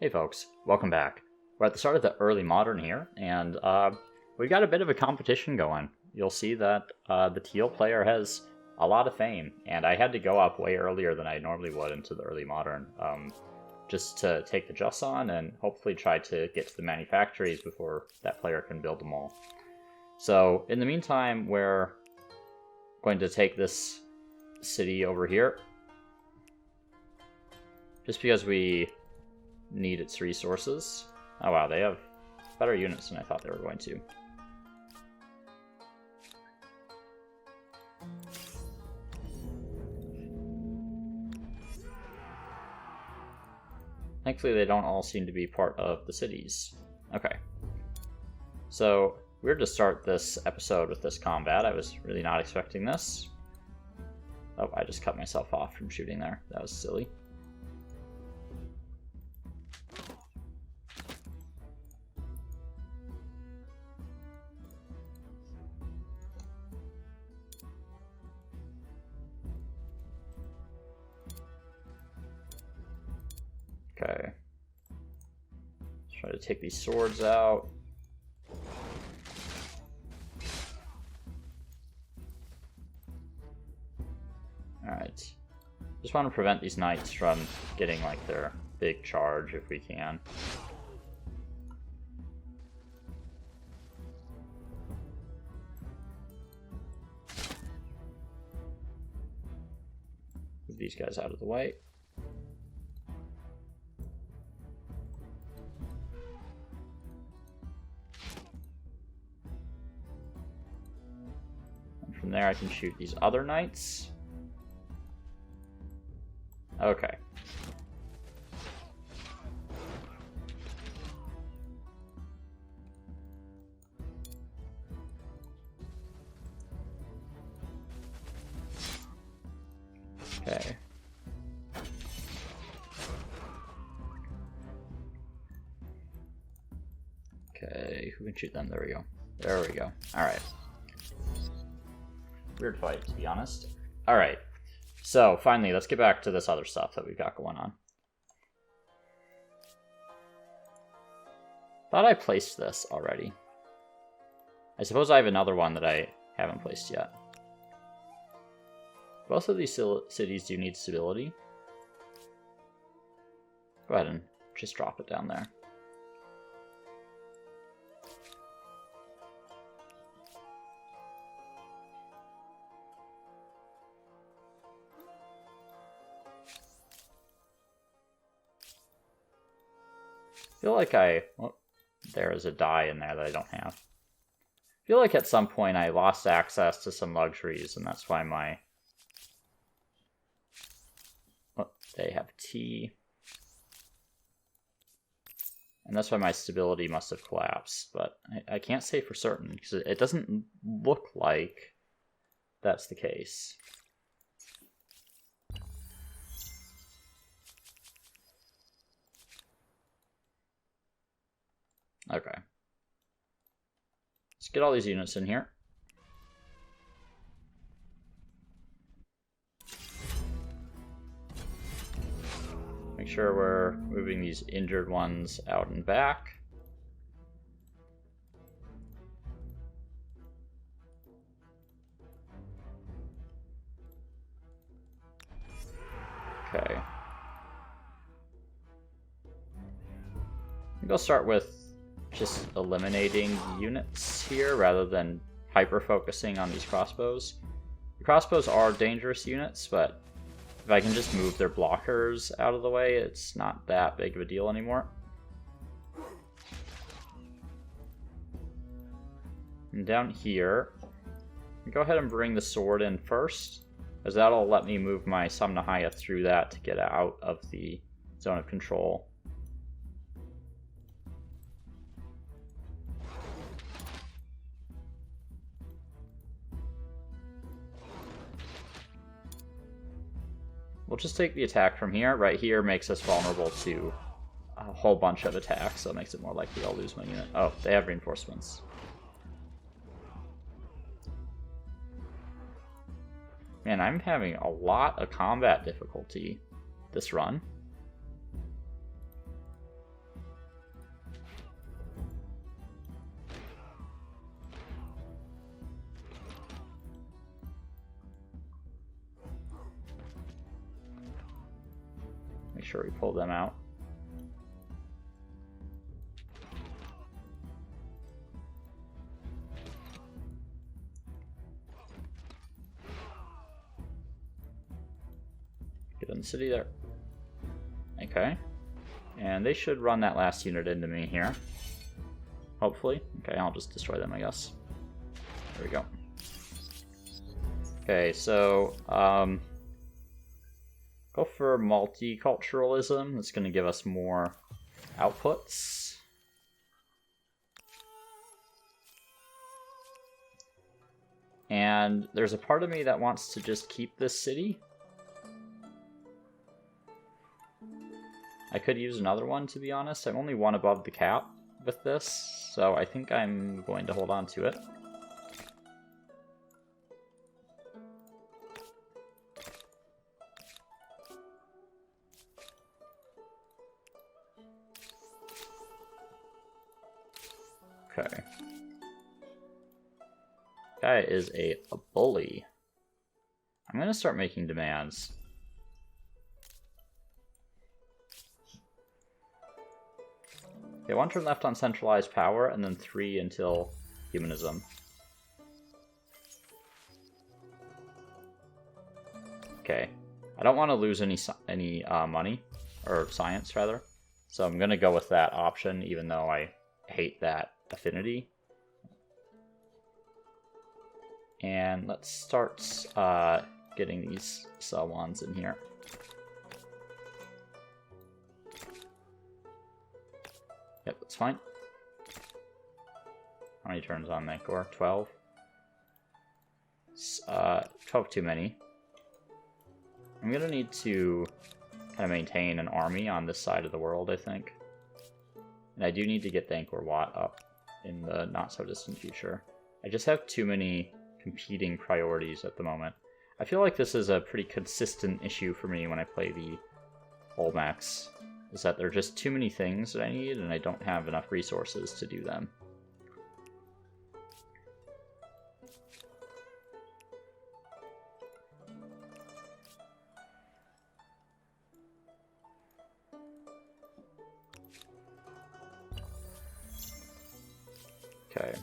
Hey folks, welcome back. We're at the start of the early modern here, and we've got a bit of a competition going. You'll see that the teal player has a lot of fame, and I had to go up way earlier than I normally would into the early modern, just to take the Joseon and hopefully try to get to the manufactories before that player can build them all. So in the meantime, we're going to take this city over here, just because we need its resources. Oh wow, they have better units than I thought they were going to. Thankfully they don't all seem to be part of the cities. Okay. So, weird to start this episode with this combat. I was really not expecting this. Oh, I just cut myself off from shooting there. That was silly. Okay. Let's try to take these swords out. Alright. Just want to prevent these knights from getting like their big charge if we can. Move these guys out of the way. From there I can shoot these other knights. Okay. Okay. Okay, who can shoot them? There we go. There we go. Alright. Weird fight, to be honest. Alright, so finally, let's get back to this other stuff that we've got going on. Thought I placed this already. I suppose I have another one that I haven't placed yet. Both of these cities do need stability. Go ahead and just drop it down there. I feel like there is a die in there that I don't have. I feel like at some point I lost access to some luxuries, and that's why my... Oh, they have tea. And that's why my stability must have collapsed, but I can't say for certain, because it doesn't look like that's the case. Okay. Let's get all these units in here. Make sure we're moving these injured ones out and back. Okay. I think I'll start with just eliminating units here rather than hyper-focusing on these crossbows. The crossbows are dangerous units, but if I can just move their blockers out of the way, it's not that big of a deal anymore. And down here, go ahead and bring the sword in first, as that'll let me move my Samnahaya through that to get out of the zone of control. We'll just take the attack from here. Right here makes us vulnerable to a whole bunch of attacks, so it makes it more likely I'll lose my unit. Oh, they have reinforcements. Man, I'm having a lot of combat difficulty this run. sure we pull them out. Get in the city there. Okay. And they should run that last unit into me here. Hopefully. Okay, I'll just destroy them, I guess. There we go. Okay, so go for multiculturalism. That's going to give us more outputs. And there's a part of me that wants to just keep this city. I could use another one, to be honest. I'm only one above the cap with this, so I think I'm going to hold on to it. Okay. Guy is a bully. I'm going to start making demands. Okay, 1 turn left on centralized power, and then 3 until humanism. Okay, I don't want to lose any money, or science rather, so I'm gonna go with that option, even though I hate that affinity. And let's start getting these cell wands in here. Yep, that's fine. How many turns on Mancor? 12? 12 too many. I'm gonna need to kind of maintain an army on this side of the world, I think. And I do need to get the Angkor Wat up in the not-so-distant future. I just have too many competing priorities at the moment. I feel like this is a pretty consistent issue for me when I play the Olmecs. Is that there are just too many things that I need, and I don't have enough resources to do them. Okay,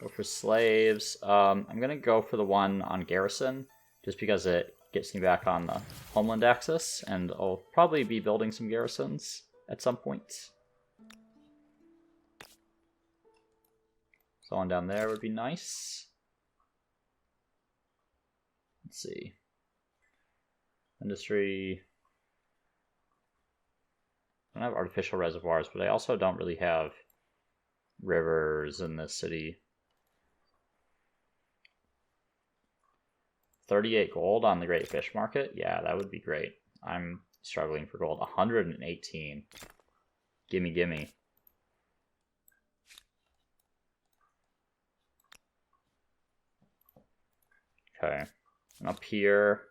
go for slaves. I'm gonna go for the one on garrison, just because it gets me back on the homeland axis, and I'll probably be building some garrisons at some point. Someone down there would be nice. Let's see. Industry. I don't have artificial reservoirs, but I also don't really have rivers in this city. 38 gold on the Great Fish Market? Yeah, that would be great. I'm struggling for gold. 118. Gimme, gimme. Okay. And up here,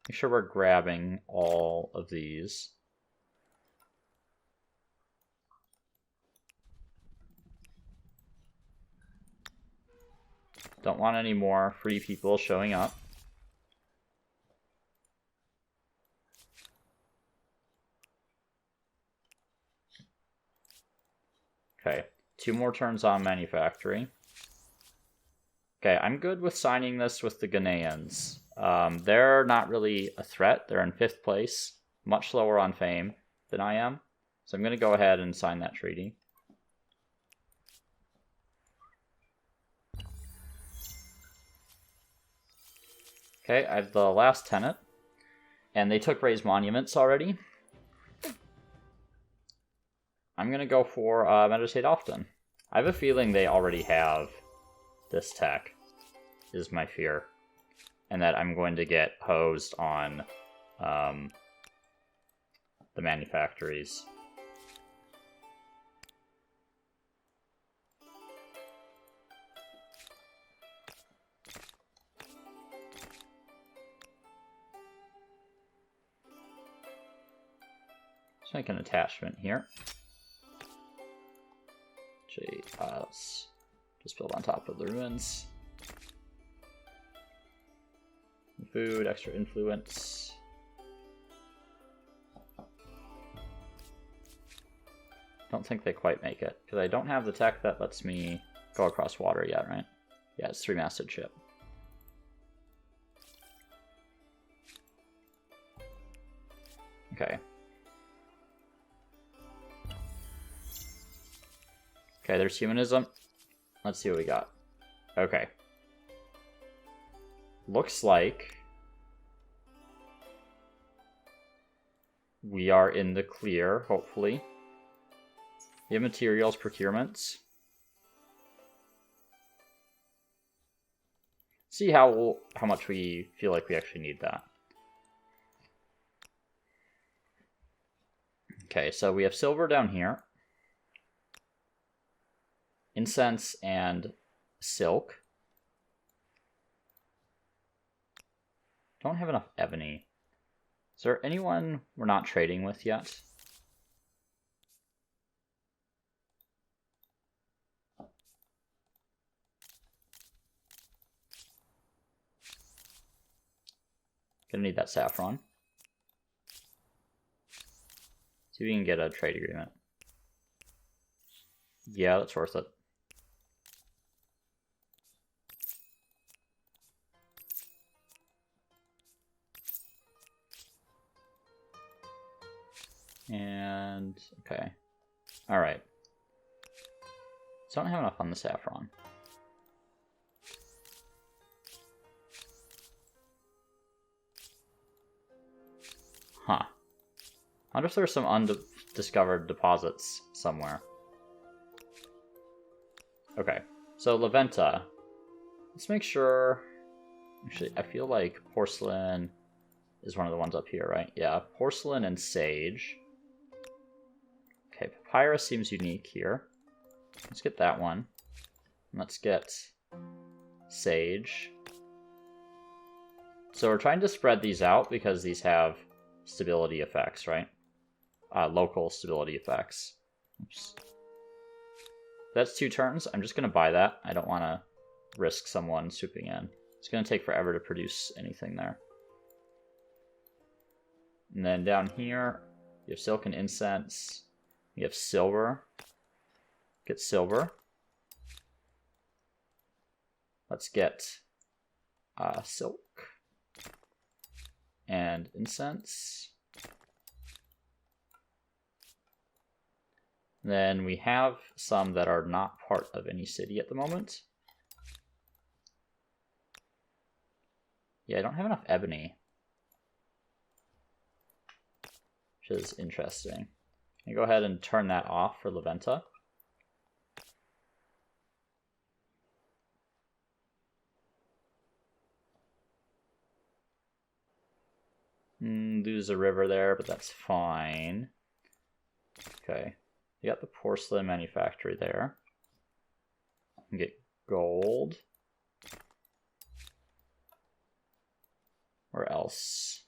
make sure we're grabbing all of these. Don't want any more free people showing up. Okay, 2 more turns on manufacturing. Okay, I'm good with signing this with the Ghanaians. They're not really a threat. They're in 5th place, much lower on fame than I am. So I'm going to go ahead and sign that treaty. Okay, I have the last tenant, and they took raised monuments already. I'm going to go for meditate often. I have a feeling they already have this tech, is my fear. And that I'm going to get hosed on the manufactories. Let's make an attachment here. Actually, let's just build on top of the ruins. Food, extra influence. Don't think they quite make it, because I don't have the tech that lets me go across water yet, right? Yeah, it's 3-masted ship. Okay. Okay, there's humanism. Let's see what we got. Okay. Looks like we are in the clear, hopefully. We have materials procurements. See how much we feel like we actually need that. Okay, so we have silver down here. Incense and silk. Don't have enough ebony. Is there anyone we're not trading with yet? Gonna need that saffron. See if we can get a trade agreement. Yeah, that's worth it. And, okay. Alright. So I don't have enough on the saffron. Huh. I wonder if there's some undiscovered deposits somewhere. Okay, so La Venta. Let's make sure... Actually, I feel like porcelain is one of the ones up here, right? Yeah, porcelain and sage. Okay, papyrus seems unique here. Let's get that one. Let's get sage. So we're trying to spread these out because these have stability effects, right? Local stability effects. Oops. That's 2 turns. I'm just going to buy that. I don't want to risk someone swooping in. It's going to take forever to produce anything there. And then down here, you have silk and incense. You have silver. Get silver. Let's get silk and incense. Then we have some that are not part of any city at the moment. Yeah, I don't have enough ebony, which is interesting. I go ahead and turn that off for La Venta. Lose a river there, but that's fine. Okay. You got the porcelain manufactory there. You can get gold. Where else?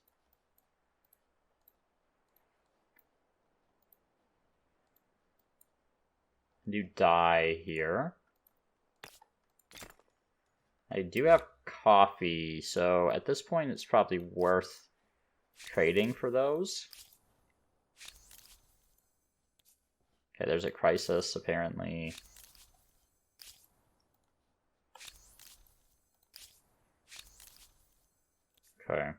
Do dye here. I do have coffee, so at this point it's probably worth trading for those. Okay, there's a crisis, apparently. Okay.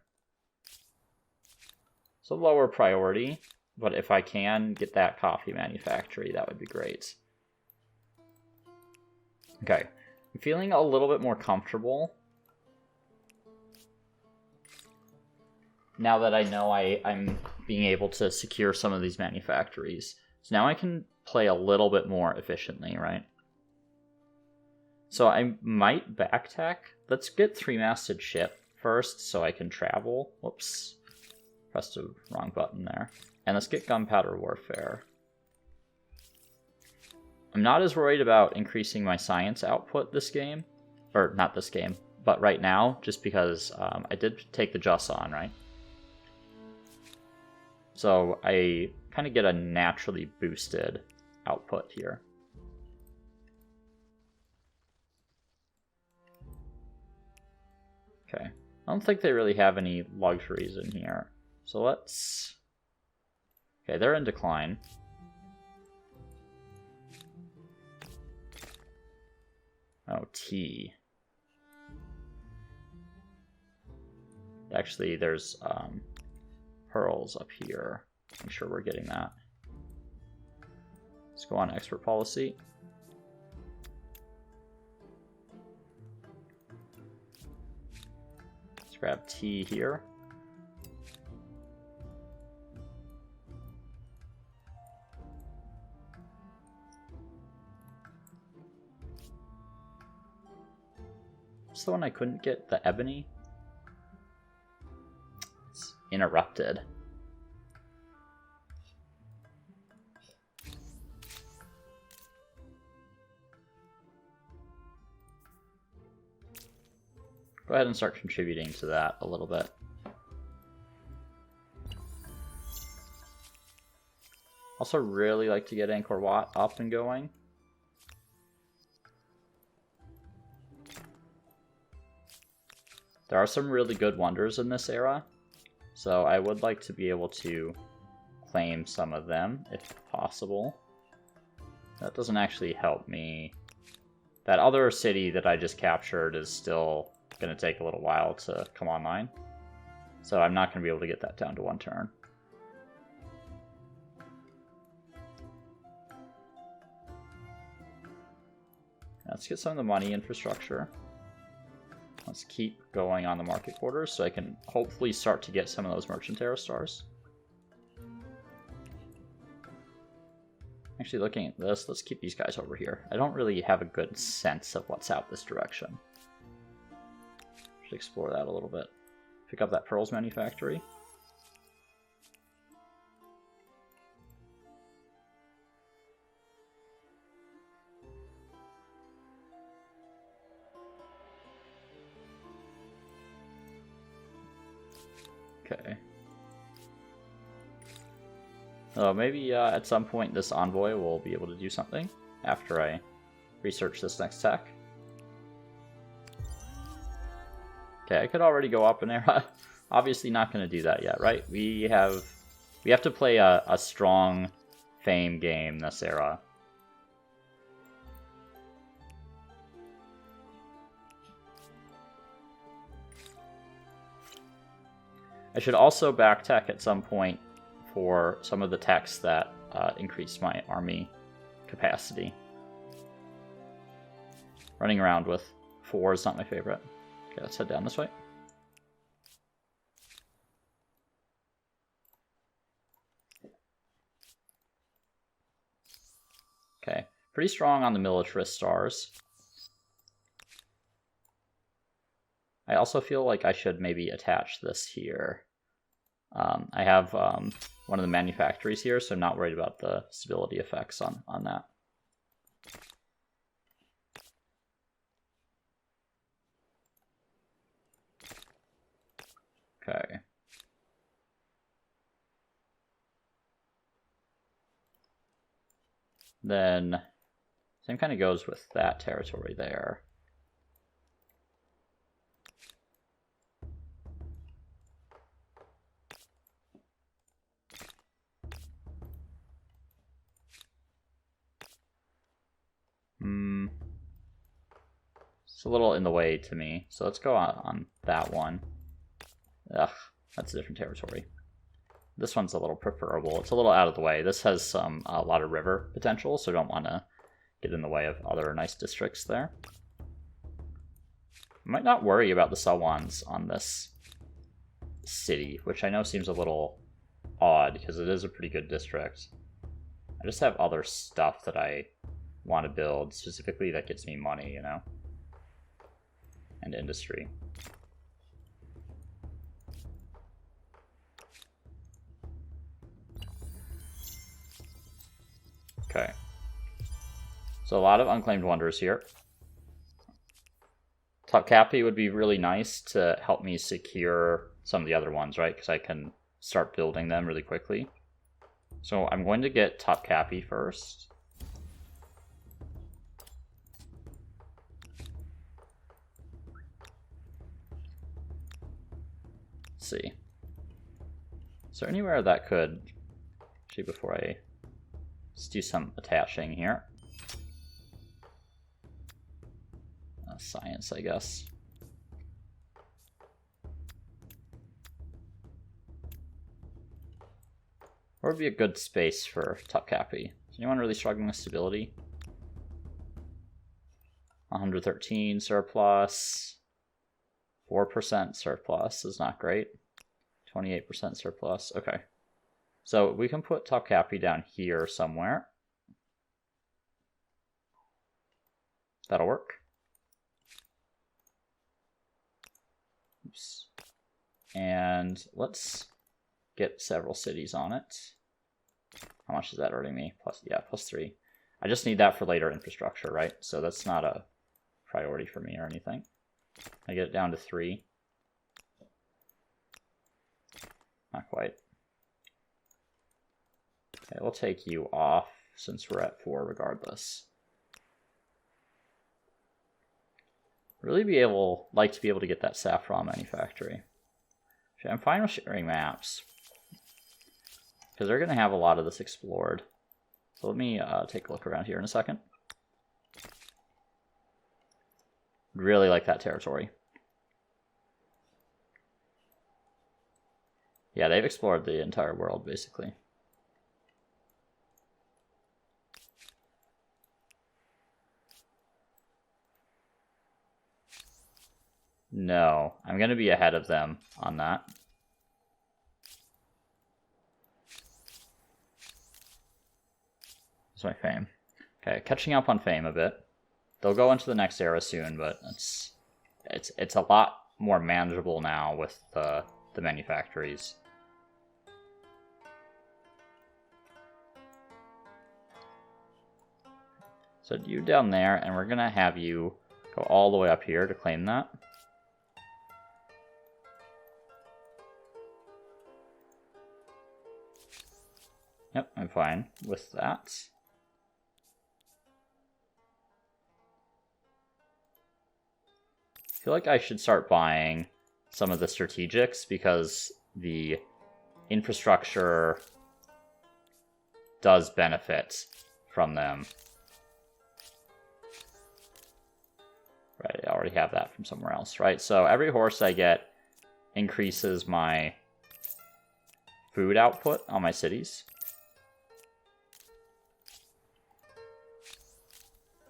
So lower priority, but if I can get that coffee manufactory, that would be great. Okay, I'm feeling a little bit more comfortable now that I know I'm being able to secure some of these manufactories. So now I can play a little bit more efficiently, right? So I might backtack. Let's get 3-masted ship first so I can travel. Whoops. Pressed the wrong button there. And let's get gunpowder warfare. I'm not as worried about increasing my science output this game. Or not this game, but right now, just because I did take the Joseon, right? So I kind of get a naturally boosted output here. Okay. I don't think they really have any luxuries in here. So let's... Okay, they're in decline. Oh, T. Actually, there's pearls up here. Make sure we're getting that. Let's go on export policy. Let's grab T here. What's the one I couldn't get? The ebony? It's interrupted. Go ahead and start contributing to that a little bit. Also really like to get Angkor Wat up and going. There are some really good wonders in this era, so I would like to be able to claim some of them if possible. That doesn't actually help me. That other city that I just captured is still going to take a little while to come online, so I'm not going to be able to get that down to 1 turn. Let's get some of the money infrastructure. Let's keep going on the market quarters so I can hopefully start to get some of those merchant arrow stars. Actually, looking at this, let's keep these guys over here. I don't really have a good sense of what's out this direction. Should explore that a little bit. Pick up that pearls manufactory. Okay. Maybe at some point this envoy will be able to do something after I research this next tech. Okay, I could already go up an era. Obviously not going to do that yet, right? We have to play a strong fame game this era. I should also back tech at some point for some of the techs that increase my army capacity. Running around with 4 is not my favorite. Okay, let's head down this way. Okay, pretty strong on the militarist stars. I also feel like I should maybe attach this here. I have one of the manufactories here, so I'm not worried about the stability effects on that. Okay. Then, same kind of goes with that territory there. It's a little in the way to me, so let's go on that one. Ugh, that's a different territory. This one's a little preferable. It's a little out of the way. This has a lot of river potential, so don't want to get in the way of other nice districts there. I might not worry about the Sawans on this city, which I know seems a little odd because it is a pretty good district. I just have other stuff that I want to build, specifically that gets me money, you know, and industry. Okay. So a lot of unclaimed wonders here. Topkapi would be really nice to help me secure some of the other ones, right? Because I can start building them really quickly. So I'm going to get Topkapi first. Let's see. Is there anywhere that could... Actually, before I... Let's do some attaching here. science, I guess. Where would be a good space for Topkapi? Is anyone really struggling with stability? 113 surplus. 4% surplus is not great. 28% surplus. Okay. So we can put Topkapi down here somewhere. That'll work. Oops. And let's get several cities on it. How much is that hurting me? +3. I just need that for later infrastructure, right? So that's not a priority for me or anything. I get it down to 3. Not quite. Okay, we'll take you off since we're at 4 regardless. Really like to be able to get that saffron manufactory. Actually, I'm fine with sharing maps, because they're going to have a lot of this explored. So let me take a look around here in a second. Really like that territory. Yeah, they've explored the entire world, basically. No, I'm going to be ahead of them on that. That's my fame. Okay, catching up on fame a bit. They'll go into the next era soon, but it's a lot more manageable now with the manufactories. So you down there, and we're going to have you go all the way up here to claim that. Yep, I'm fine with that. I feel like I should start buying some of the strategics because the infrastructure does benefit from them. Right, I already have that from somewhere else, right? So every horse I get increases my food output on my cities.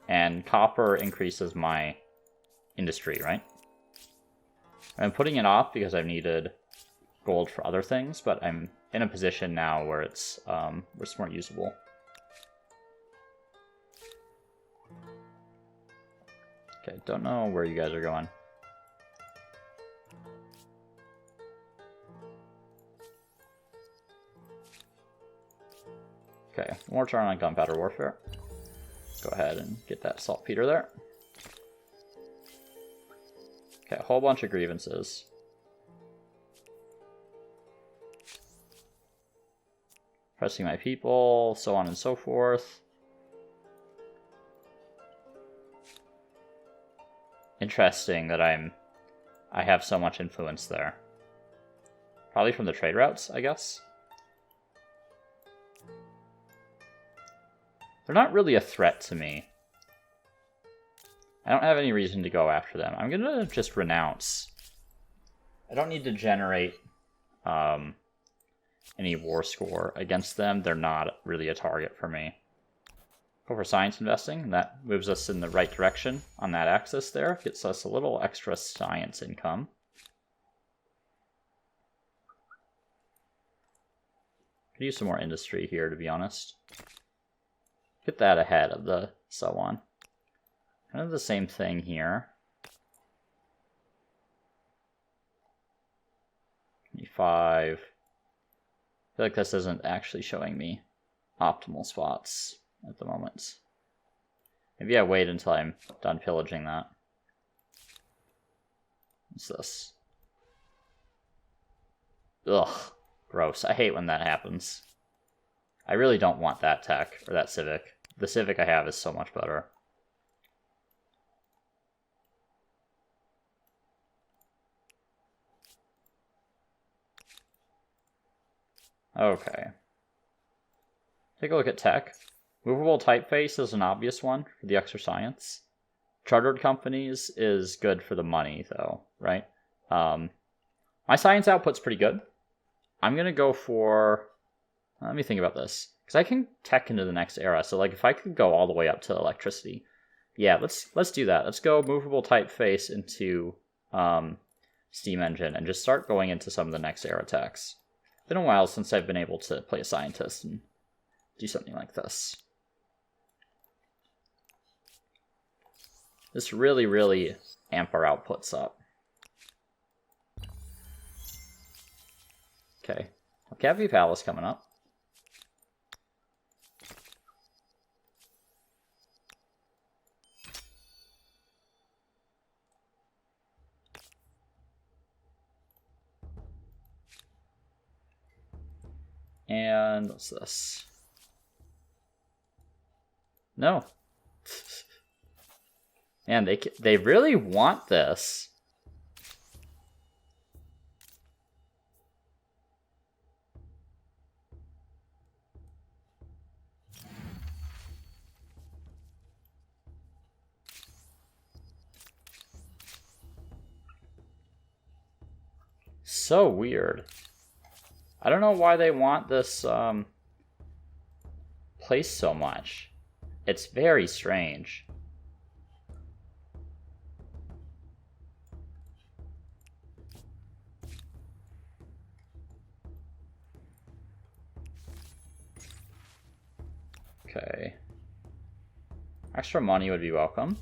And copper increases my industry, right? I'm putting it off because I've needed gold for other things, but I'm in a position now where it's more usable. Okay, don't know where you guys are going. Okay, more turn on gunpowder warfare. Go ahead and get that saltpeter there. Okay, a whole bunch of grievances. Pressing my people, so on and so forth. Interesting that I have so much influence there. Probably from the trade routes, I guess. They're not really a threat to me. I don't have any reason to go after them. I'm gonna just renounce. I don't need to generate any war score against them. They're not really a target for me. Go for science investing, and that moves us in the right direction on that axis there. Gets us a little extra science income. Could use some more industry here, to be honest. Get that ahead of the so on. Kind of the same thing here. 25. I feel like this isn't actually showing me optimal spots at the moment. Maybe I wait until I'm done pillaging that. What's this? Ugh, gross. I hate when that happens. I really don't want that tech, or that civic. The civic I have is so much better. Okay. Take a look at tech. Movable typeface is an obvious one for the extra science. chartered companies is good for the money, though, right? My science output's pretty good. I'm going to go for... Let me think about this. Because I can tech into the next era. So, like, if I could go all the way up to electricity... Yeah, let's do that. Let's go movable typeface into steam engine and just start going into some of the next era techs. It's been a while since I've been able to play a scientist and do something like this. This really amp our outputs up. Okay, Cavi Palace coming up. And what's this? No. Man, they really want this. So weird. I don't know why they want this place so much. It's very strange. Okay. Extra money would be welcome.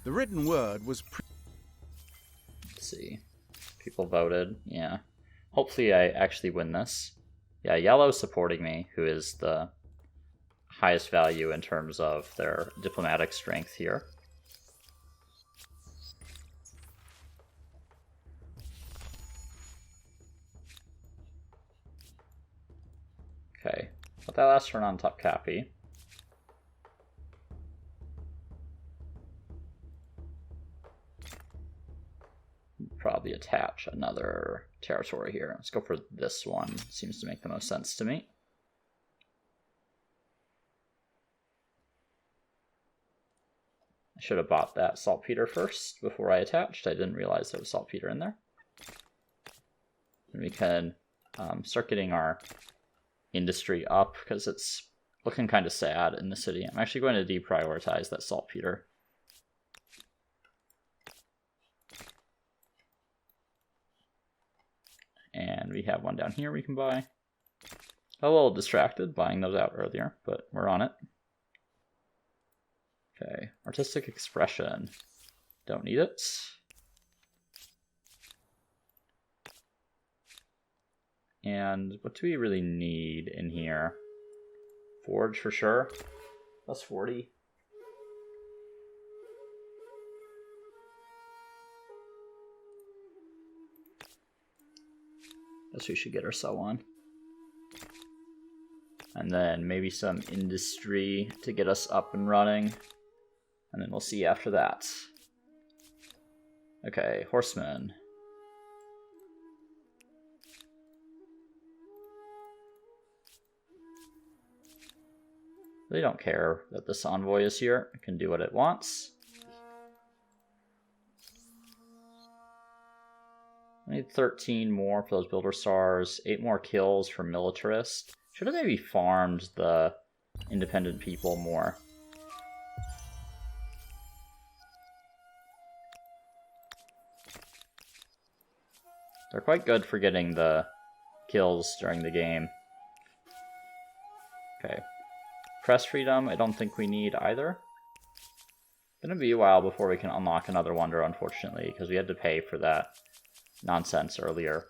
The written word was... Let's see. People voted. Yeah. Hopefully I actually win this. Yeah, yellow's supporting me, who is the highest value in terms of their diplomatic strength here. Okay. Put that last turn on top Cappy. Probably attach another territory here. Let's go for this one. Seems to make the most sense to me. I should have bought that saltpeter first before I attached. I didn't realize there was saltpeter in there. And we can start getting our industry up because it's looking kind of sad in the city. I'm actually going to deprioritize that saltpeter. And we have one down here we can buy. A little distracted buying those out earlier, but we're on it. Okay, artistic expression. Don't need it. And what do we really need in here? Forge for sure. Plus 40. Guess we should get our sew on. And then maybe some industry to get us up and running. And then we'll see after that. Okay, horsemen. They don't care that this envoy is here. It can do what it wants. I need 13 more for those builder stars, 8 more kills for militarist. Should have maybe farmed the independent people more. They're quite good for getting the kills during the game. Okay. Press freedom, I don't think we need either. It's gonna be a while before we can unlock another wonder, unfortunately, because we had to pay for that nonsense earlier.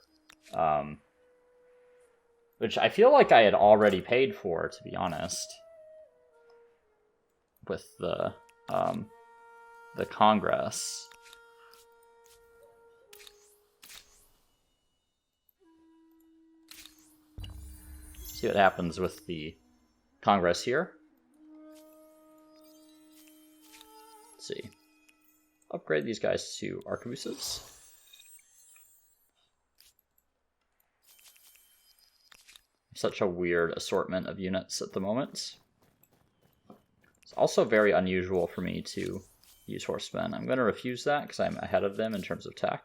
Which I feel like I had already paid for, to be honest. With the Congress. See what happens with the Congress here. Let's see. Upgrade these guys to arquebuses. such a weird assortment of units at the moment. It's also very unusual for me to use horsemen. I'm going to refuse that because I'm ahead of them in terms of tech.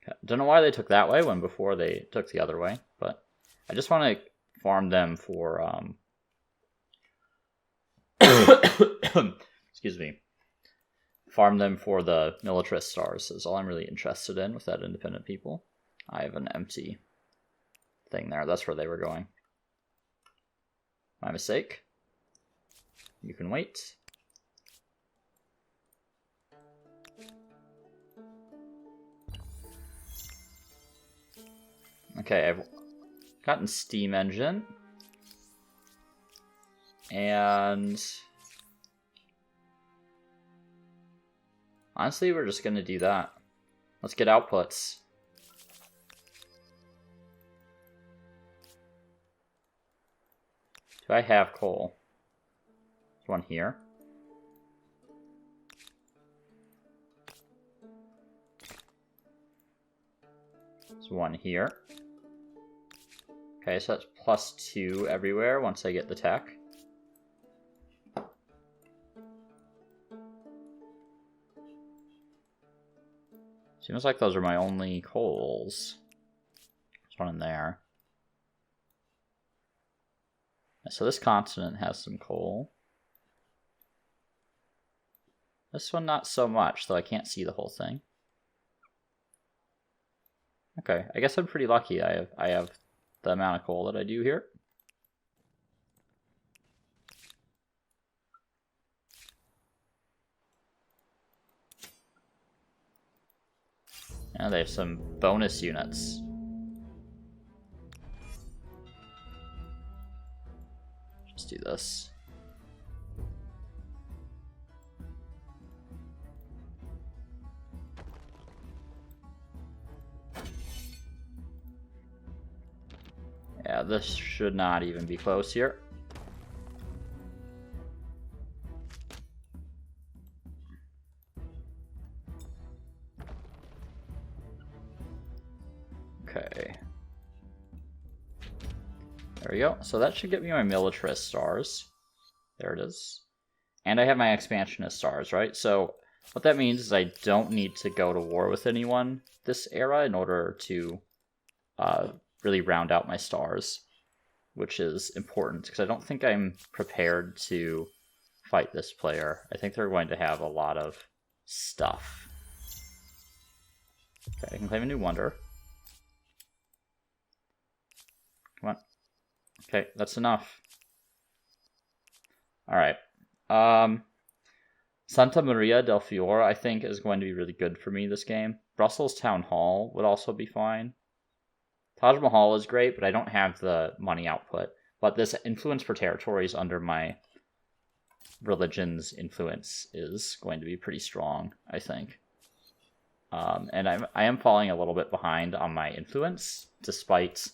Okay. Don't know why they took that way when before they took the other way, but I just want to farm them for... excuse me. Farm them for the militarist stars is all I'm really interested in with that independent people. I have an empty thing there. That's where they were going. My mistake. You can wait. Okay, I've gotten steam engine. And honestly, we're just going to do that. Let's get outputs. Do I have coal? There's one here. There's one here. Okay, so that's +2 everywhere once I get the tech. Seems like those are my only coals. There's one in there. So this continent has some coal. This one not so much, though I can't see the whole thing. Okay, I guess I'm pretty lucky I have the amount of coal that I do here. And they have some bonus units. Just do this. Yeah, this should not even be close here. Okay. There we go. So that should get me my militarist stars. There it is. And I have my expansionist stars, right? So what that means is I don't need to go to war with anyone this era in order to really round out my stars, which is important because I don't think I'm prepared to fight this player. I think they're going to have a lot of stuff. Okay, I can claim a new wonder. Come on. Okay, that's enough. Alright. Santa Maria del Fiore, I think, is going to be really good for me this game. Brussels Town Hall would also be fine. Taj Mahal is great, but I don't have the money output. But this influence for territories under my religion's influence is going to be pretty strong, I think. And I am falling a little bit behind on my influence, despite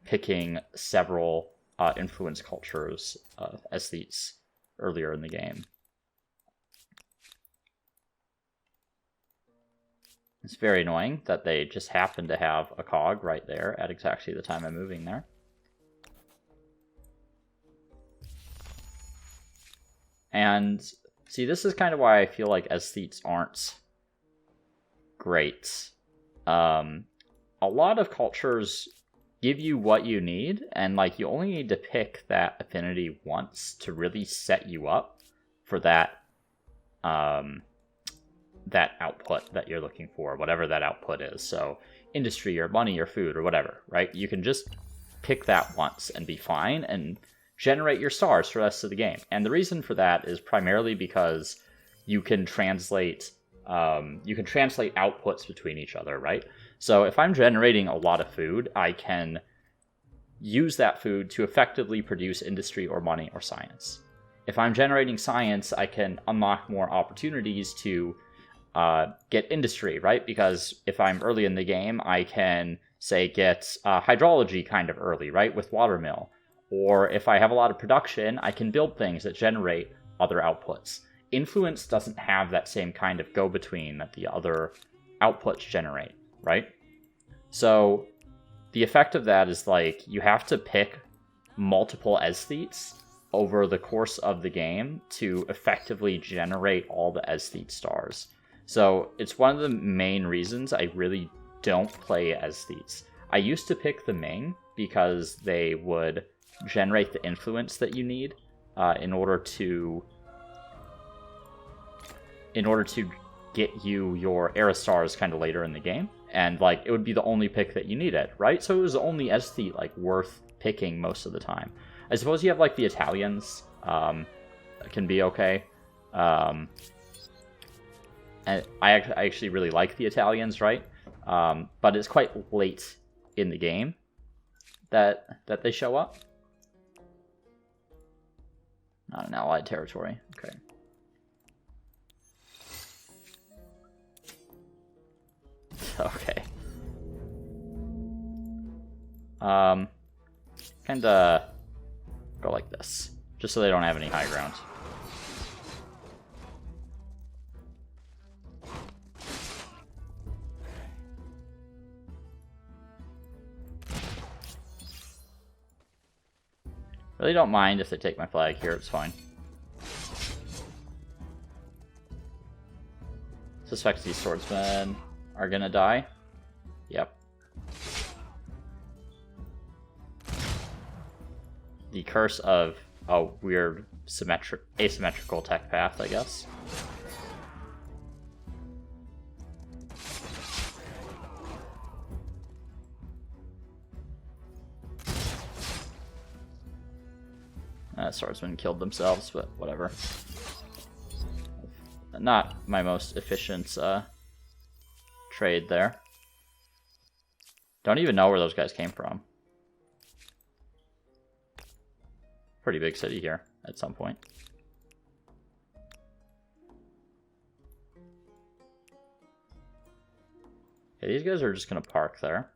picking several influence cultures aesthetes earlier in the game. It's very annoying that they just happen to have a cog right there at exactly the time I'm moving there. And see, this is kind of why I feel like aesthetes aren't great. A lot of cultures give you what you need, and like you only need to pick that affinity once to really set you up for that that output that you're looking for, whatever that output is. So industry or money or food or whatever, right? You can just pick that once and be fine and generate your stars for the rest of the game. And the reason for that is primarily because you can translate outputs between each other, right? So if I'm generating a lot of food, I can use that food to effectively produce industry or money or science. If I'm generating science, I can unlock more opportunities to get industry, right? Because if I'm early in the game, I can, say, get hydrology kind of early, right? With watermill. Or if I have a lot of production, I can build things that generate other outputs. influence doesn't have that same kind of go-between that the other outputs generate, right? So the effect of that is like you have to pick multiple aesthetes over the course of the game to effectively generate all the aesthete stars. So it's one of the main reasons I really don't play aesthetes. I used to pick the Ming because they would generate the influence that you need in order to get you your era stars kind of later in the game, and like it would be the only pick that you needed, right? So it was the only aesthete like worth picking most of the time. I suppose you have like the Italians, can be okay. And I actually really like the Italians, right? But it's quite late in the game that they show up. Not an allied territory. Okay. Okay. Kinda go like this, just so they don't have any high ground. Really don't mind if they take my flag here, it's fine. Suspect these swordsmen are gonna die. Yep. The curse of a weird asymmetrical tech path, I guess. Swordsmen killed themselves, but whatever. Not my most efficient trade there. Don't even know where those guys came from. Pretty big city here at some point. Okay, these guys are just gonna park there.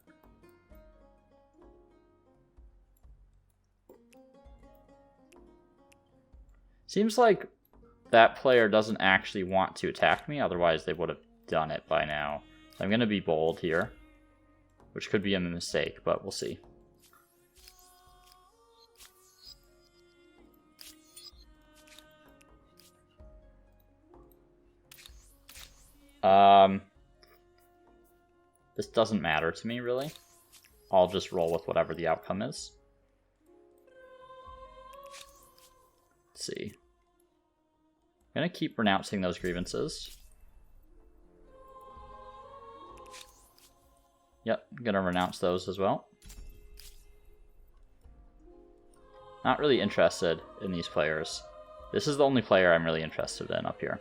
Seems like that player doesn't actually want to attack me, otherwise they would have done it by now. So I'm going to be bold here, which could be a mistake, but we'll see. This doesn't matter to me, really. I'll just roll with whatever the outcome is. Let's see. I'm going to keep renouncing those grievances. Yep, I'm going to renounce those as well. Not really interested in these players. This is the only player I'm really interested in up here.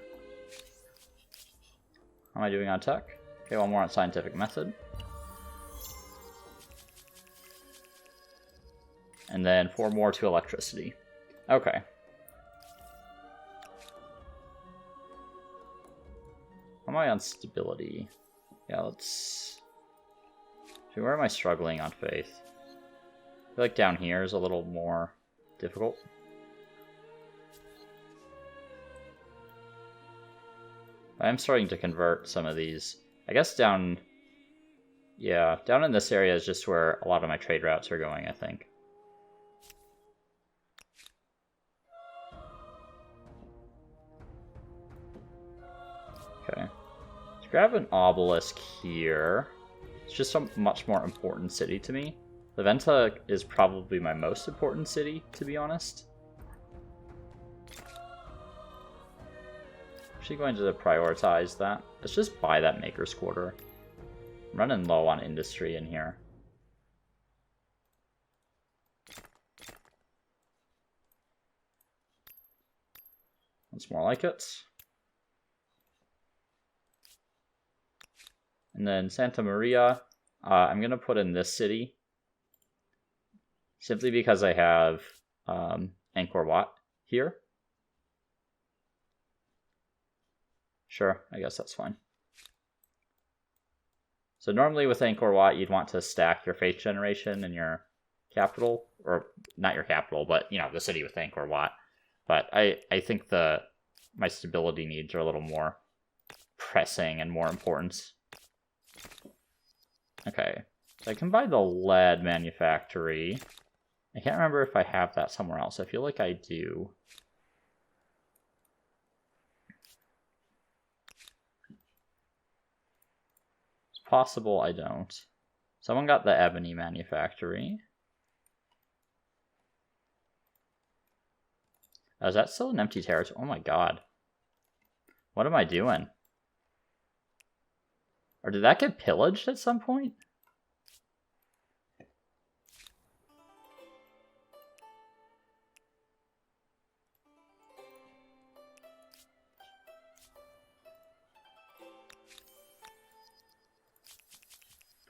How am I doing on tech? Okay, one more on scientific method. And then 4 more to electricity. Okay. How am I on stability? Yeah, let's... So where am I struggling on faith? I feel like down here is a little more difficult. I'm starting to convert some of these. I guess down... Yeah, down in this area is just where a lot of my trade routes are going, I think. Okay. Let's grab an obelisk here. It's just a much more important city to me. Leventa is probably my most important city, to be honest. Actually going to prioritize that. Let's just buy that Maker's Quarter. I'm running low on industry in here. That's more like it. And then Santa Maria, I'm going to put in this city. Simply because I have Angkor Wat here. Sure, I guess that's fine. So normally with Angkor Wat, you'd want to stack your faith generation in your capital. Or not your capital, but, you know, the city with Angkor Wat. But I think the my stability needs are a little more pressing and more important. Okay, so I can buy the lead manufactory. I can't remember if I have that somewhere else. I feel like I do. It's possible I don't. Someone got the ebony manufactory. Oh, is that still an empty territory? Oh my god. What am I doing? Or did that get pillaged at some point?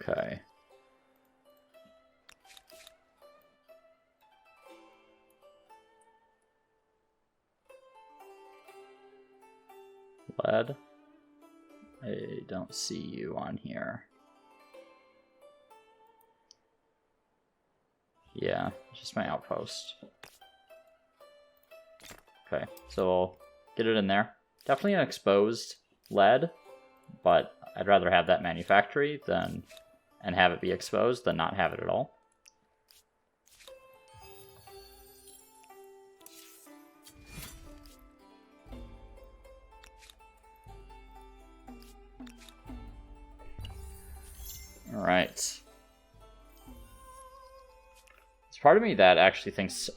Okay. Lead. I don't see you on here. Yeah, it's just my outpost. Okay, so we'll get it in there. Definitely an exposed lead, but I'd rather have that manufactory than and have it be exposed than not have it at all. All right. There's part of me that actually thinks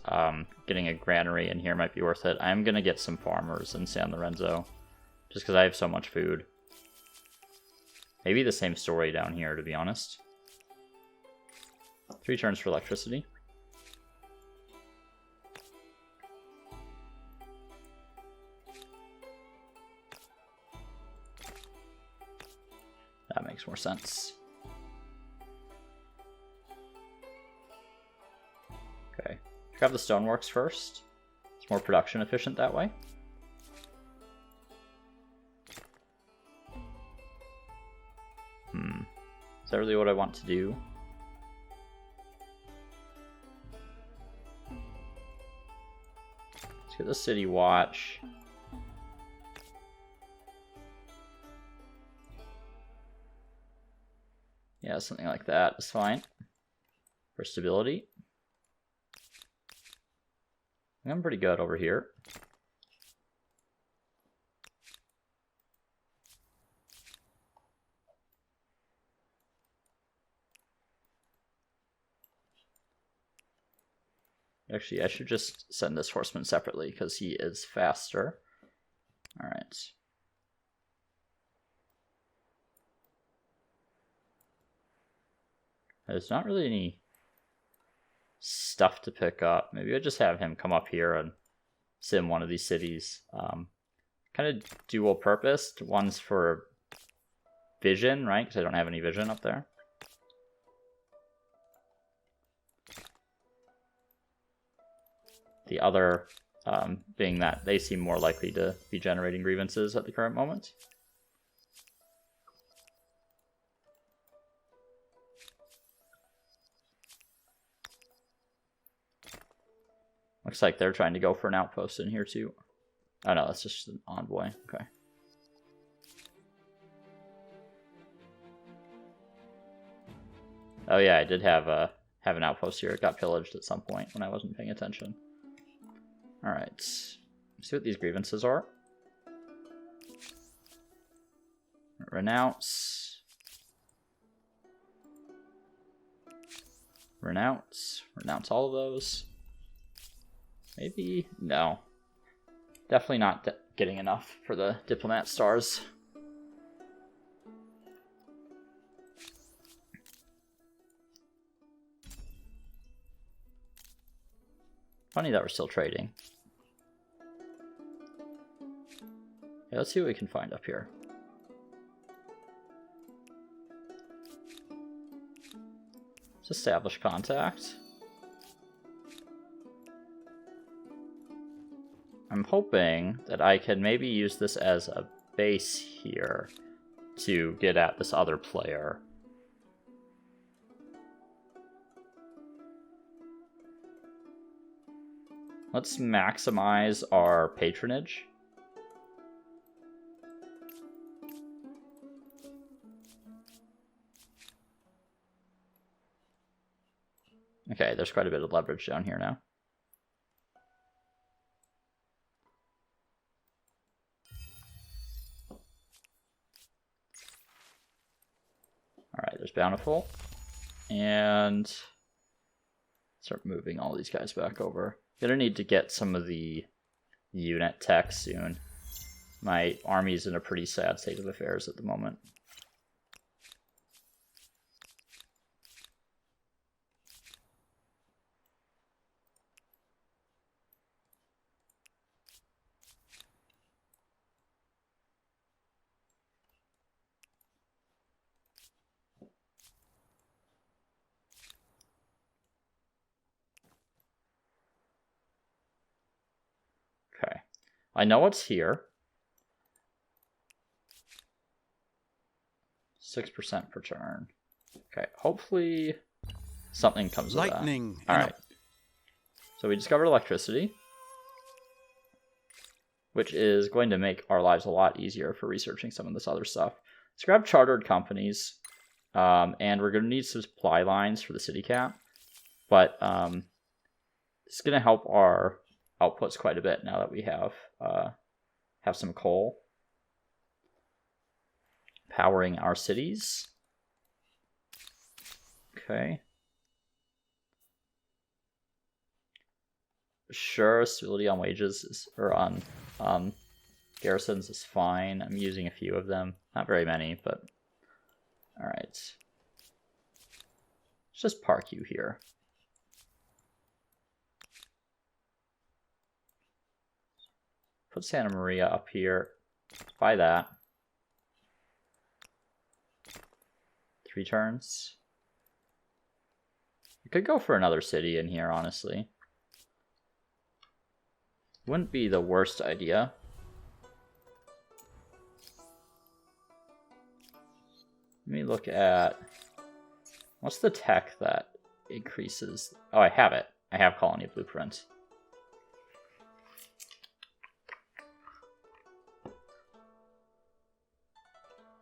getting a granary in here might be worth it. I'm going to get some farmers in San Lorenzo, just because I have so much food. Maybe the same story down here, to be honest. 3 turns for electricity. That makes more sense. Okay, grab the stoneworks first. It's more production efficient that way. Is that really what I want to do? Let's get the city watch. Yeah, something like that is fine. For stability. I'm pretty good over here. Actually, I should just send this horseman separately because he is faster. All right. There's not really any stuff to pick up. Maybe I just have him come up here and sim one of these cities. Kind of dual purposed. One's for vision, right? Because I don't have any vision up there. The other being that they seem more likely to be generating grievances at the current moment. Looks like they're trying to go for an outpost in here too. Oh no, that's just an envoy. Okay. Oh yeah, I did have an outpost here. It got pillaged at some point when I wasn't paying attention. All right, let's see what these grievances are. Renounce. Renounce. Renounce all of those. Maybe? No. Definitely not getting enough for the diplomat stars. Funny that we're still trading. Okay, let's see what we can find up here. Let's establish contact. I'm hoping that I can maybe use this as a base here to get at this other player. Let's maximize our patronage. Okay, there's quite a bit of leverage down here now. Alright, there's Bountiful. And start moving all these guys back over. Gonna need to get some of the unit tech soon. My army's in a pretty sad state of affairs at the moment. Okay. I know it's here. 6% per turn. Okay, hopefully something comes of that. Alright. So we discovered electricity, which is going to make our lives a lot easier for researching some of this other stuff. Let's grab chartered companies, and we're going to need some supply lines for the city cap, but it's going to help our outputs quite a bit now that we have some coal powering our cities. Okay. Sure, stability on wages or on garrisons is fine. I'm using a few of them. Not very many, but alright. Let's just park you here. Put Santa Maria up here. Buy that. 3 turns. We could go for another city in here, honestly. Wouldn't be the worst idea. Let me look at... What's the tech that increases... Oh, I have it. I have Colony Blueprint.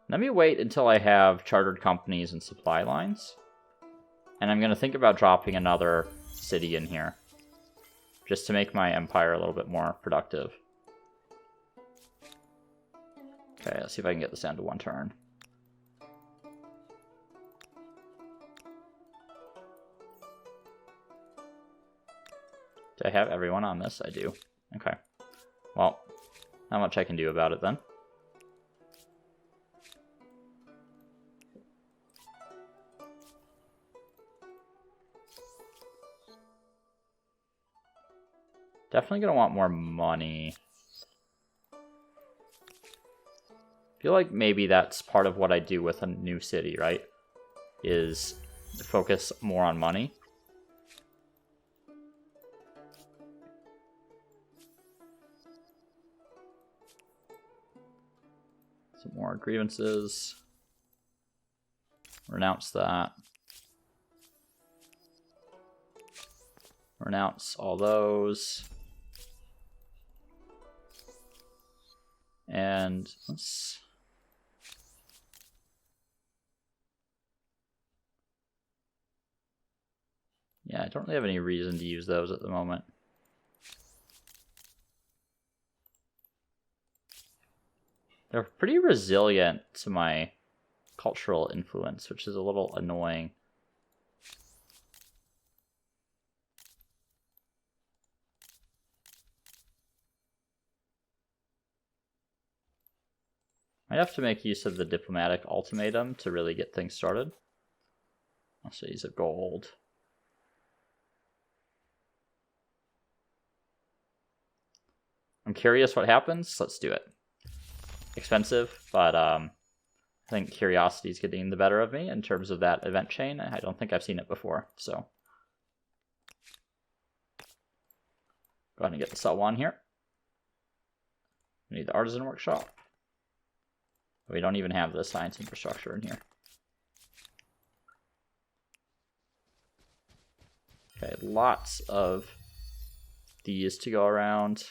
Let me wait until I have chartered companies and supply lines. And I'm going to think about dropping another city in here. Just to make my empire a little bit more productive. Okay, let's see if I can get this down to 1 turn. Do I have everyone on this? I do. Okay. Well, not much I can do about it then. Definitely gonna want more money. Feel like maybe that's part of what I do with a new city, right? Is focus more on money. Some more grievances. Renounce that. Renounce all those. And let's... Yeah, I don't really have any reason to use those at the moment. They're pretty resilient to my cultural influence, which is a little annoying. I have to make use of the diplomatic ultimatum to really get things started. Also use a gold. I'm curious what happens. Let's do it. Expensive, but I think curiosity is getting the better of me in terms of that event chain. I don't think I've seen it before, so go ahead and get the cell 1 here. We need the artisan workshop. We don't even have the science infrastructure in here. Okay, lots of these to go around.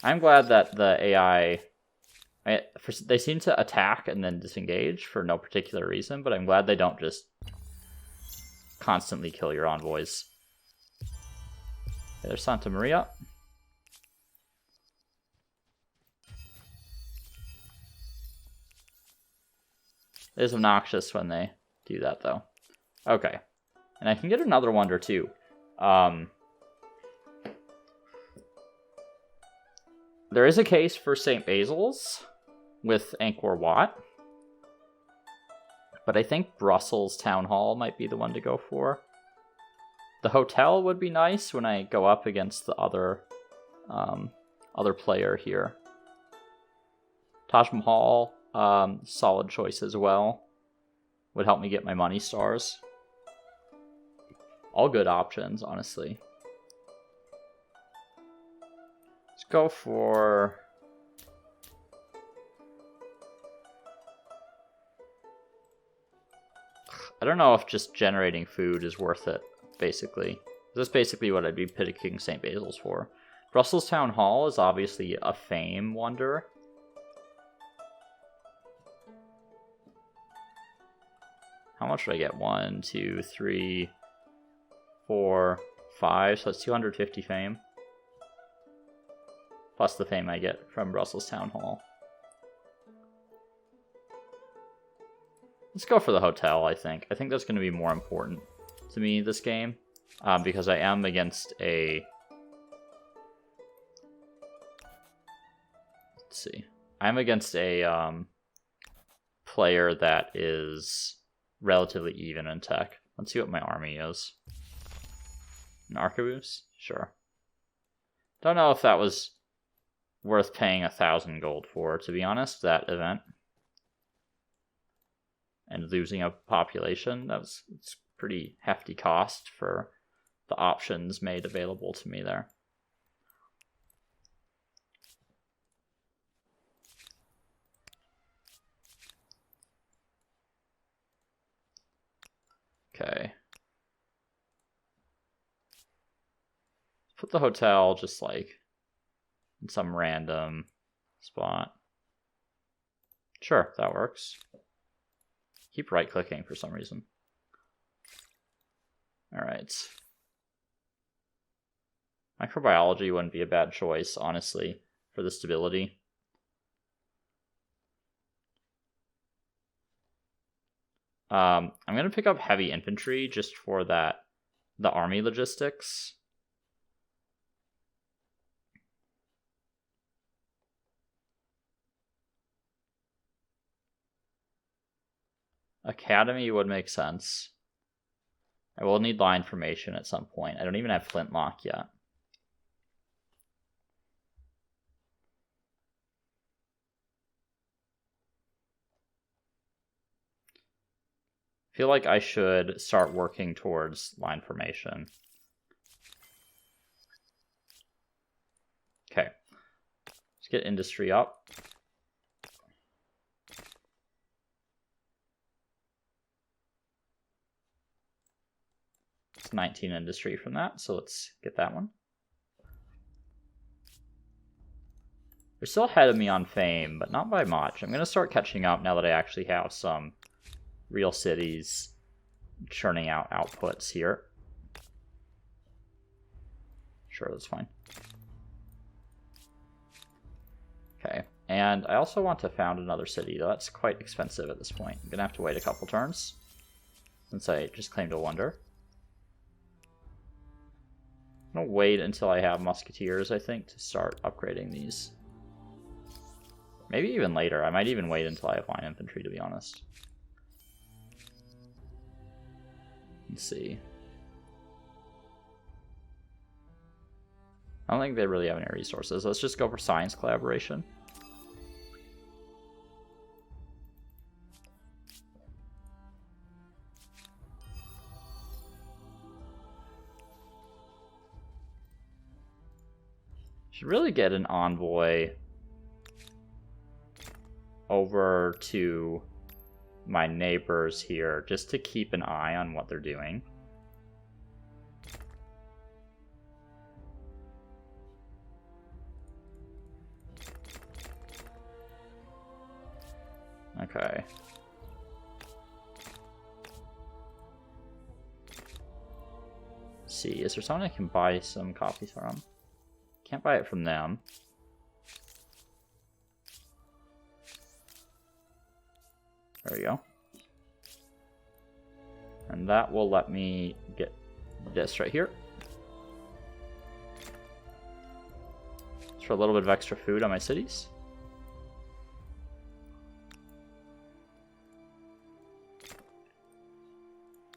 I'm glad that the AI They seem to attack and then disengage for no particular reason, but I'm glad they don't just constantly kill your envoys. There's Santa Maria. It is obnoxious when they do that, though. Okay. And I can get another wonder, too. There is a case for St. Basil's with Angkor Wat. But I think Brussels Town Hall might be the one to go for. The hotel would be nice when I go up against the other player here. Taj Mahal, solid choice as well. Would help me get my money stars. All good options, honestly. Let's go for... I don't know if just generating food is worth it, basically. That's basically what I'd be picking St. Basil's for. Brussels Town Hall is obviously a fame wonder. How much would I get? 1, 2, 3, 4, 5. So that's 250 fame. Plus the fame I get from Brussels Town Hall. Let's go for the hotel, I think. I think that's going to be more important to me this game. Because I am against a... Let's see. I'm against a player that is relatively even in tech. Let's see what my army is. An arquebus? Sure. Don't know if that was worth paying 1,000 gold for, to be honest, that event. And losing a population, it's pretty hefty cost for the options made available to me there. Okay. Put the hotel just like in some random spot. Sure, that works. Keep right-clicking for some reason. Alright. Microbiology wouldn't be a bad choice, honestly, for the stability. I'm going to pick up heavy infantry just for the army logistics. Academy would make sense. I will need line formation at some point. I don't even have flintlock yet. I feel like I should start working towards line formation. Okay. Let's get industry up. It's 19 industry from that, so let's get that one. They're still ahead of me on fame, but not by much. I'm going to start catching up now that I actually have some real cities churning out outputs here. Sure, that's fine. Okay, and I also want to found another city, though that's quite expensive at this point. I'm going to have to wait a couple turns, since I just claimed a wonder. I'm going to wait until I have musketeers, I think, to start upgrading these. Maybe even later. I might even wait until I have line infantry, to be honest. Let's see. I don't think they really have any resources. Let's just go for science collaboration. Should really get an envoy over to my neighbors here just to keep an eye on what they're doing. Okay. Let's see, is there someone I can buy some coffee from? Can't buy it from them. There we go. And that will let me get this right here. Just for a little bit of extra food on my cities.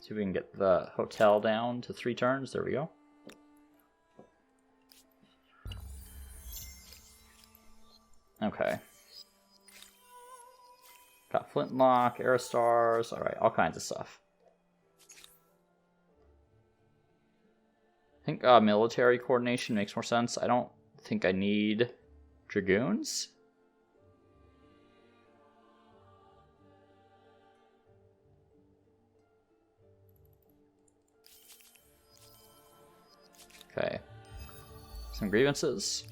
See if we can get the hotel down to 3 turns. There we go. Okay. Got Flintlock, Aerostars, alright, all kinds of stuff. I think military coordination makes more sense. I don't think I need Dragoons. Okay. Some grievances.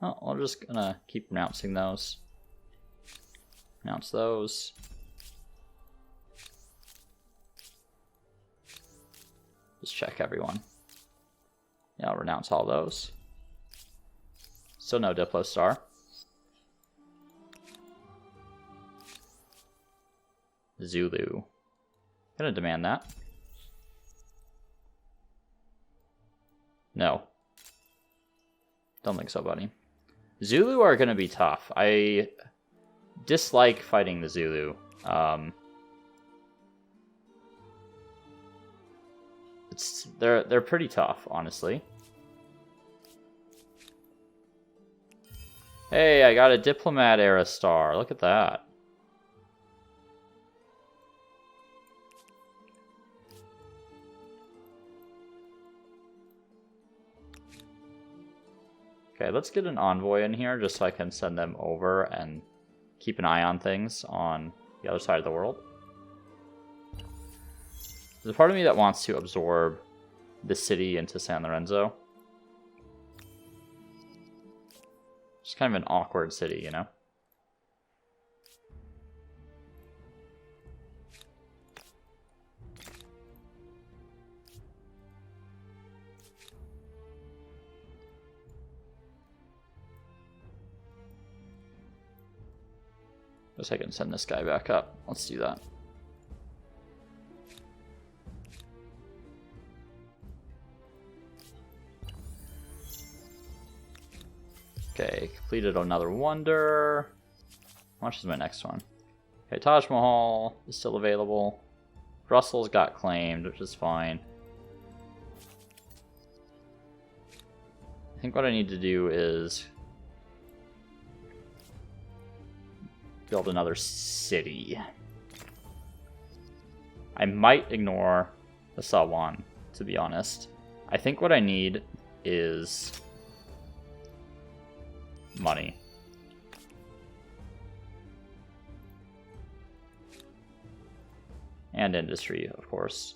Oh, I'm just gonna keep announcing those. Announce those. Just check everyone. Yeah, I'll renounce all those. Still no Diplo Star. Zulu. Gonna demand that. No. Don't think so, buddy. Zulu are gonna be tough. I dislike fighting the Zulu. They're pretty tough, honestly. Hey, I got a Diplomat Era Star. Look at that. Okay, let's get an envoy in here just so I can send them over and keep an eye on things on the other side of the world. There's a part of me that wants to absorb the city into San Lorenzo. Just kind of an awkward city, you know? Guess I can send this guy back up. Let's do that. Okay, completed another wonder. How much is my next one? Okay, Taj Mahal is still available. Brussels got claimed, which is fine. I think what I need to do is build another city. I might ignore the Sawan, to be honest. I think what I need is money. And industry, of course.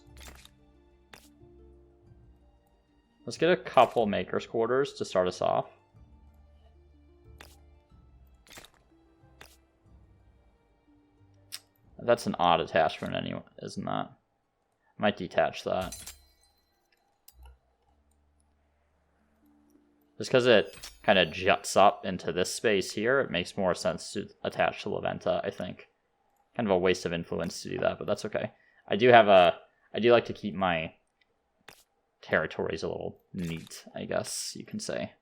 Let's get a couple makers' quarters to start us off. That's an odd attachment anyway, isn't that? Might detach that. Just because it kind of juts up into this space here, it makes more sense to attach to La Venta, I think. Kind of a waste of influence to do that, but that's okay. I do like to keep my territories a little neat, I guess you can say.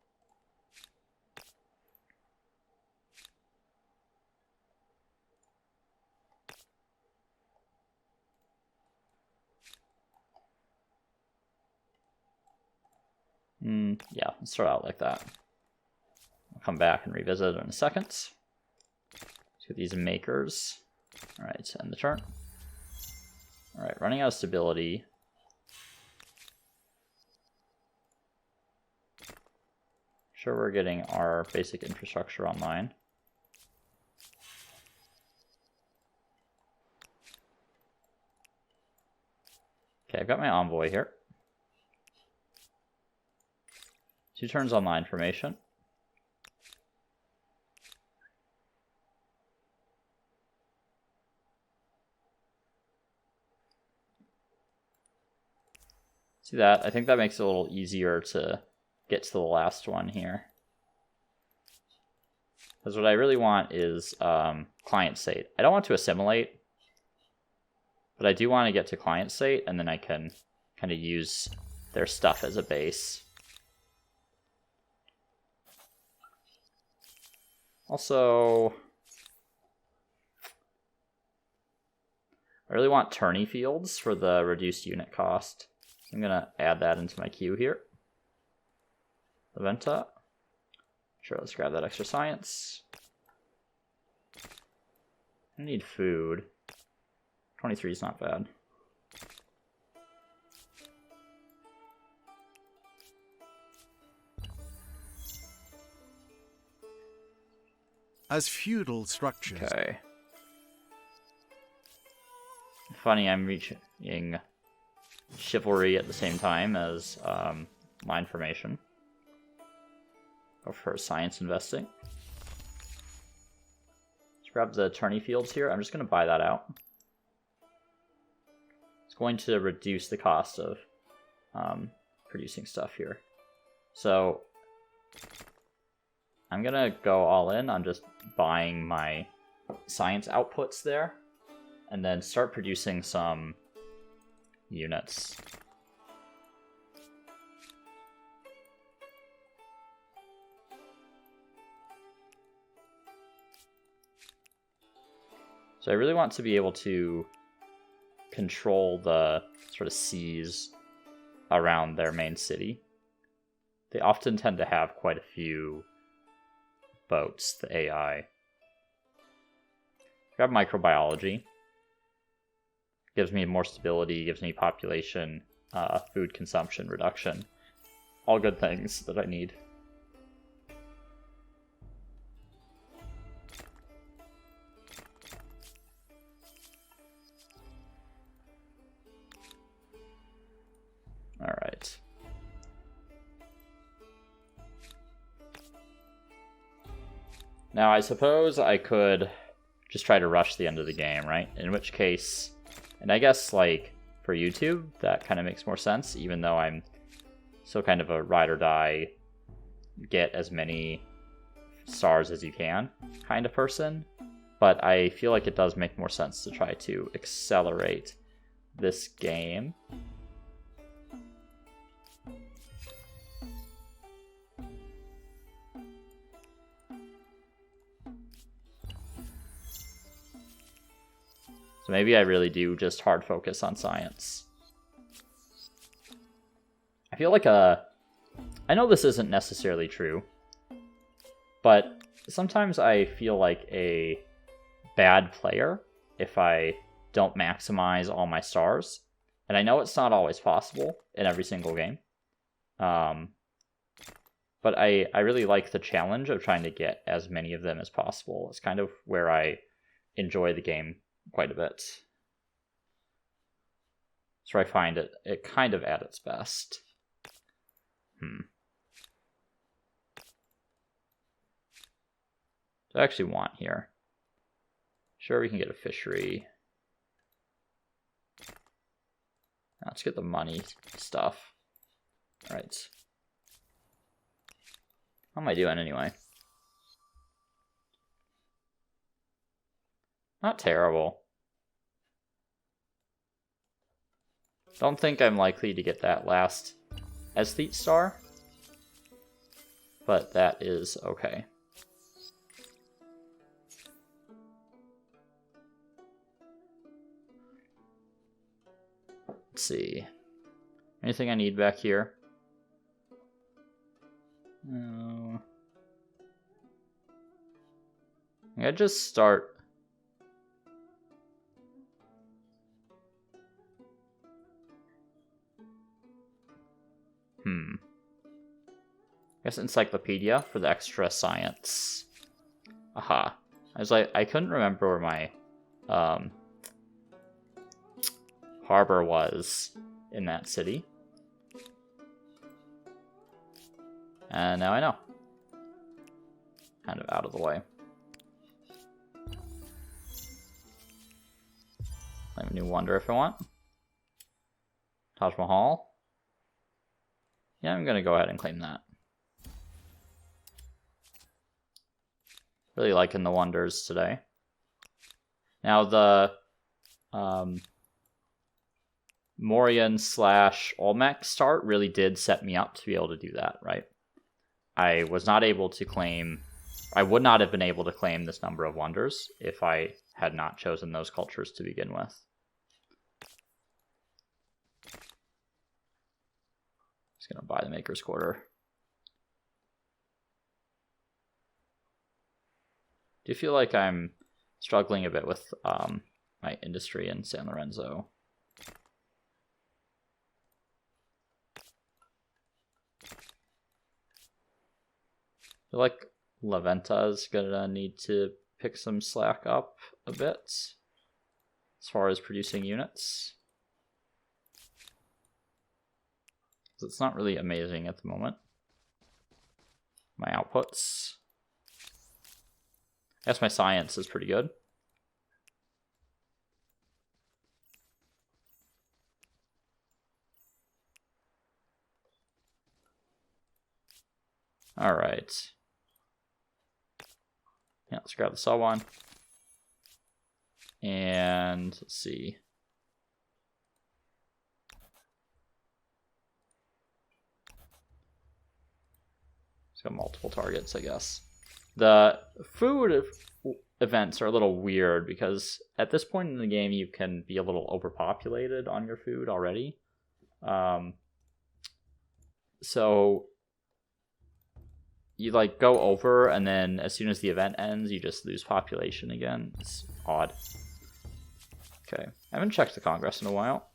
Yeah, let's start out like that. I'll come back and revisit it in a second. Let's get these makers. Alright, end the turn. Alright, running out of stability. Sure, we're getting our basic infrastructure online. Okay, I've got my envoy here. 2 turns online formation. See that? I think that makes it a little easier to get to the last one here. Because what I really want is client state. I don't want to assimilate, but I do want to get to client state, and then I can kind of use their stuff as a base. Also, I really want tourney fields for the reduced unit cost. I'm going to add that into my queue here. Aventa. Sure, let's grab that extra science. I need food. 23 is not bad. As feudal structures. Okay. Funny, I'm reaching chivalry at the same time as line formation. Go for science investing. Let's grab the tourney fields here. I'm just going to buy that out. It's going to reduce the cost of producing stuff here. So I'm going to go all in on just buying my science outputs there, and then start producing some units. So I really want to be able to control the sort of seas around their main city. They often tend to have quite a few boats, the AI. Grab microbiology. Gives me more stability, gives me population, food consumption reduction. All good things that I need. Alright. Now I suppose I could just try to rush the end of the game, right? In which case, and I guess like for YouTube, that kind of makes more sense, even though I'm still kind of a ride or die, get as many stars as you can kind of person. But I feel like it does make more sense to try to accelerate this game. So maybe I really do just hard focus on science. I feel like I know this isn't necessarily true, but sometimes I feel like a bad player if I don't maximize all my stars. And I know it's not always possible in every single game. But I really like the challenge of trying to get as many of them as possible. It's kind of where I enjoy the game quite a bit. So I find it kind of at its best. I actually want here. Sure, we can get a fishery. Let's get the money stuff. Alright. How am I doing anyway? Not terrible. Don't think I'm likely to get that last aesthete star, but that is okay. Let's see. Anything I need back here? No. I just start. I guess encyclopedia for the extra science. Aha. I was like, I couldn't remember where my harbor was in that city. And now I know. Kind of out of the way. I have a new wonder if I want. Taj Mahal. Yeah, I'm gonna go ahead and claim that. Really liking the wonders today. Now the Morian / Olmec start really did set me up to be able to do that, right? I was not able to claim... I would not have been able to claim this number of wonders if I had not chosen those cultures to begin with. Just gonna buy the Maker's Quarter. Do you feel like I'm struggling a bit with my industry in San Lorenzo? I feel like La Venta's gonna need to pick some slack up a bit as far as producing units. It's not really amazing at the moment. My outputs. I guess my science is pretty good. All right. Yeah, let's grab the saw one. And let's see. It's got multiple targets, I guess. The food events are a little weird because at this point in the game you can be a little overpopulated on your food already. So you like go over and then as soon as the event ends you just lose population again. It's odd. Okay, I haven't checked the Congress in a while.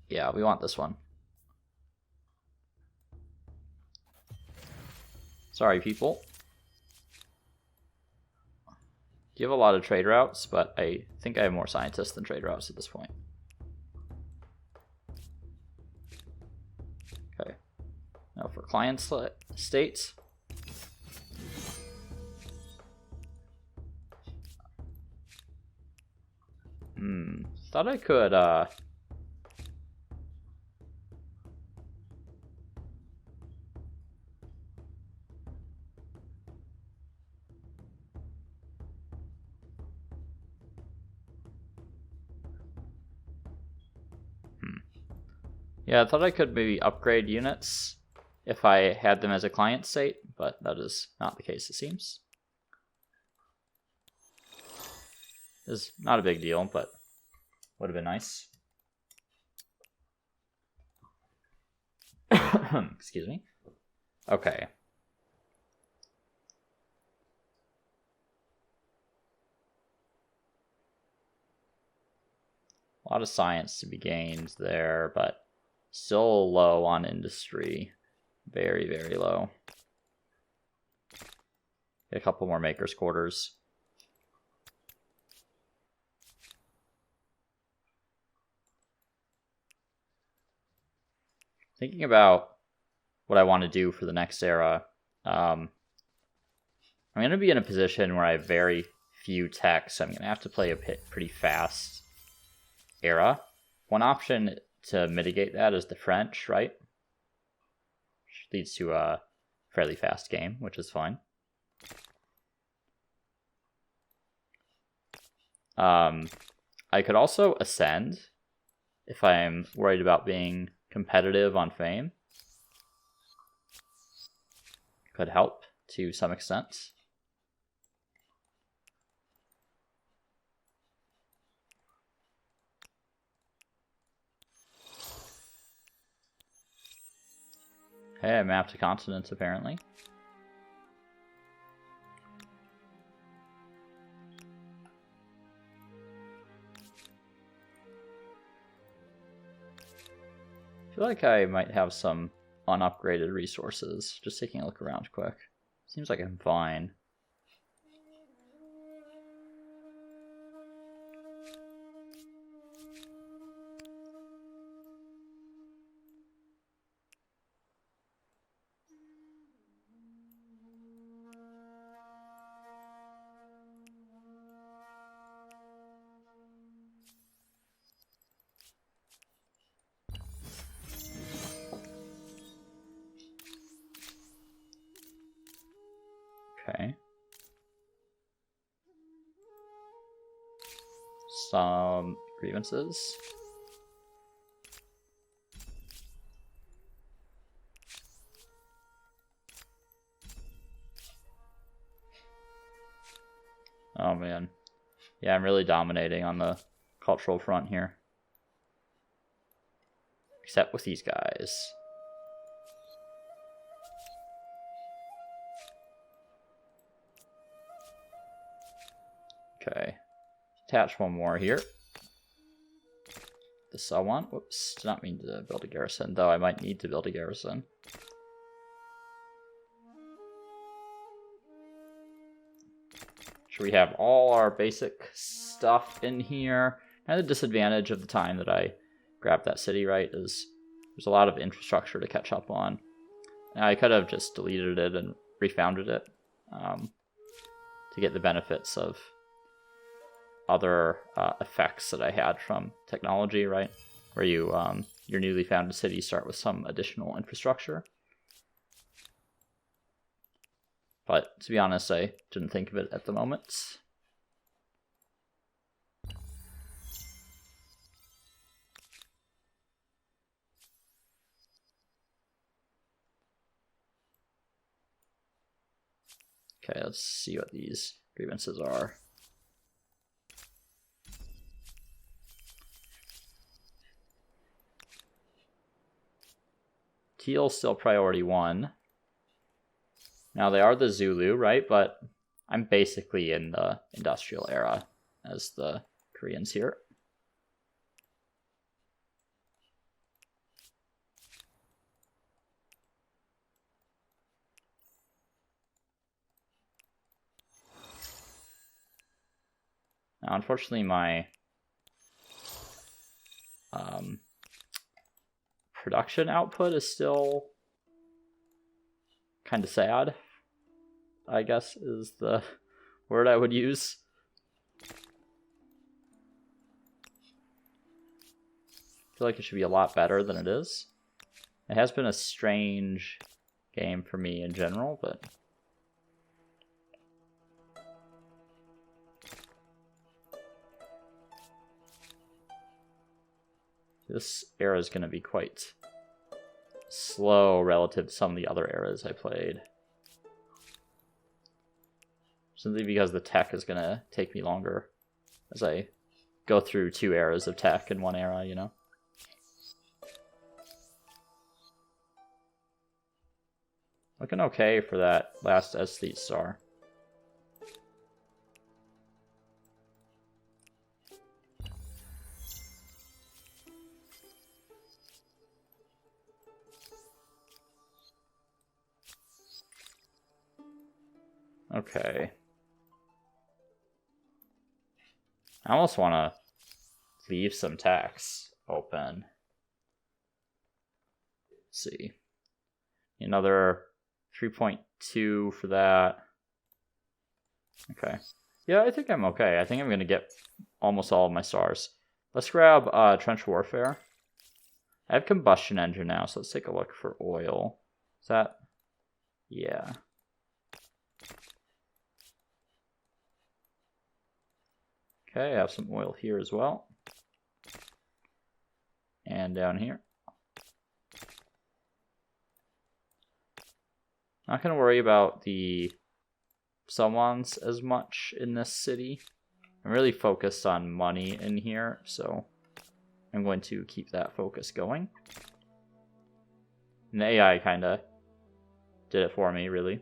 Yeah, we want this one. Sorry, people. You have a lot of trade routes, but I think I have more scientists than trade routes at this point. Okay. Now for client states. Thought I could yeah, I thought I could maybe upgrade units if I had them as a client state, but that is not the case, it seems. It's not a big deal, but would have been nice. Excuse me. Okay. A lot of science to be gained there, but still low on industry. Very, very low. A couple more Maker's Quarters. Thinking about what I want to do for the next era, I'm going to be in a position where I have very few techs, so I'm going to have to play a pretty fast era. One option to mitigate that is the French, right? Which leads to a fairly fast game, which is fine. I could also ascend if I'm worried about being competitive on fame. Could help to some extent. Okay, I mapped a continent apparently. I feel like I might have some unupgraded resources. Just taking a look around quick. Seems like I'm fine. some grievances. Oh man. Yeah, I'm really dominating on the cultural front here. Except with these guys. Okay. Attach one more here. This I want. Whoops. Did not mean to build a garrison, though I might need to build a garrison. Should we have all our basic stuff in here? And the disadvantage of the time that I grabbed that city, right, is there's a lot of infrastructure to catch up on. Now, I could have just deleted it and refounded it to get the benefits of other effects that I had from technology, right? Where you your newly founded cities start with some additional infrastructure. But to be honest, I didn't think of it at the moment. Okay, let's see what these grievances are. Teal's still priority 1. Now they are the Zulu, right? But I'm basically in the industrial era as the Koreans here. Now, unfortunately, my production output is still kind of sad, I guess is the word I would use. I feel like it should be a lot better than it is. It has been a strange game for me in general, but this era is going to be quite slow relative to some of the other eras I played. Simply because the tech is going to take me longer as I go through 2 eras of tech in one era, you know? Looking okay for that last aesthete star. Okay. I almost want to leave some tax open. Let's see. Another 3.2 for that. Okay. Yeah, I think I'm okay. I think I'm going to get almost all of my stars. Let's grab Trench Warfare. I have Combustion Engine now, so let's take a look for oil. Is that... Yeah. Okay, I have some oil here as well. And down here. Not going to worry about the Salmons as much in this city. I'm really focused on money in here, so I'm going to keep that focus going. And the AI kind of did it for me, really.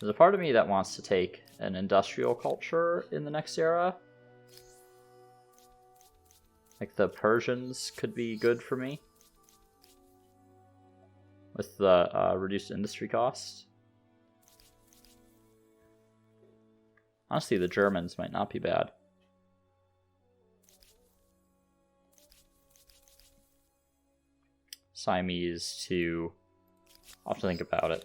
There's a part of me that wants to take an industrial culture in the next era. Like the Persians could be good for me with the reduced industry costs. Honestly, the Germans might not be bad. Siamese too. I'll have to think about it.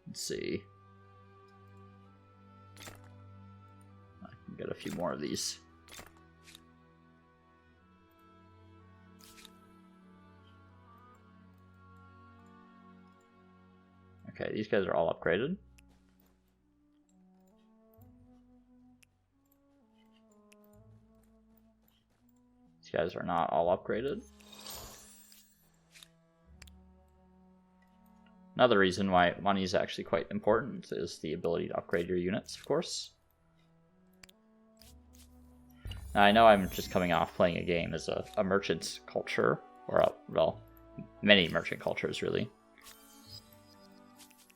Let's see. I can get a few more of these. Okay, these guys are all upgraded. These guys are not all upgraded. Another reason why money is actually quite important is the ability to upgrade your units, of course. Now, I know I'm just coming off playing a game as a merchant culture, or well, many merchant cultures really.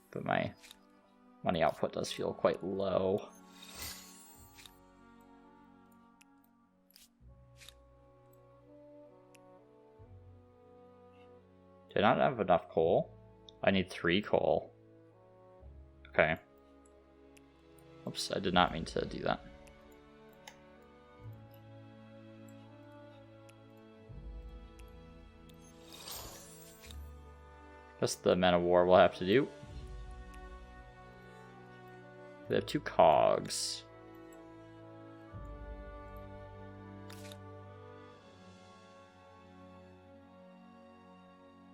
But my money output does feel quite low. Do I not have enough coal? I need 3 coal. Okay. Oops, I did not mean to do that. Guess the men of war will have to do. They have 2 cogs.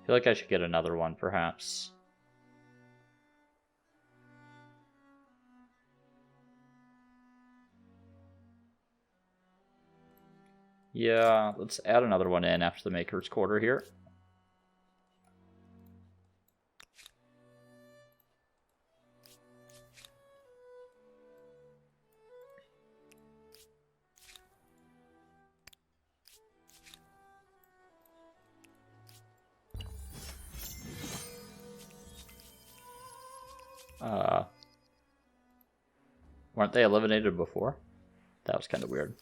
I feel like I should get another one, perhaps. Yeah, let's add another one in after the Maker's Quarter here. Weren't they eliminated before? That was kind of weird.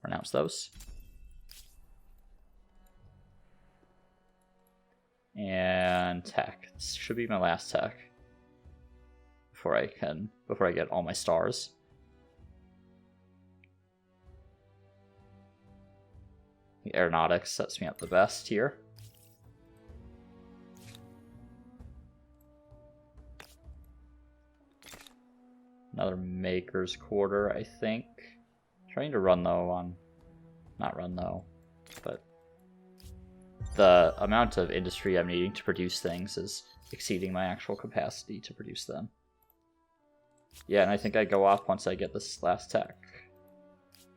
Renounce those. And tech. This should be my last tech. Before I get all my stars. The aeronautics sets me up the best here. Another Maker's Quarter, I think. Trying to run though on... Not run though, but... The amount of industry I'm needing to produce things is exceeding my actual capacity to produce them. Yeah, and I think I go off once I get this last tech.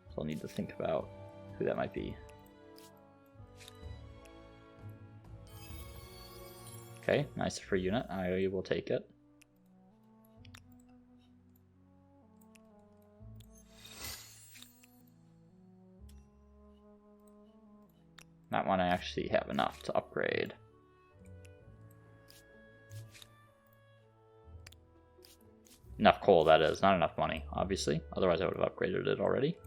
So I'll need to think about who that might be. Okay, nice free unit. I will take it. That one I actually have enough to upgrade. Enough coal, that is. Not enough money, obviously. Otherwise I would have upgraded it already.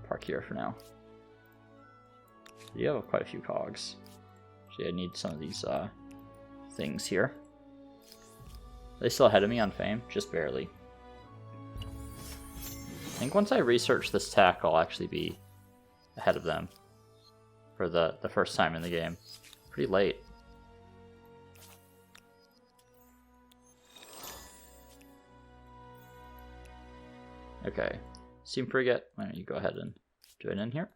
Park here for now. You have quite a few cogs. Actually, I need some of these things here. Are they still ahead of me on fame? Just barely. I think once I research this tech, I'll actually be ahead of them for the first time in the game. Pretty late. Okay. Seem frigate. Why don't you go ahead and join in here?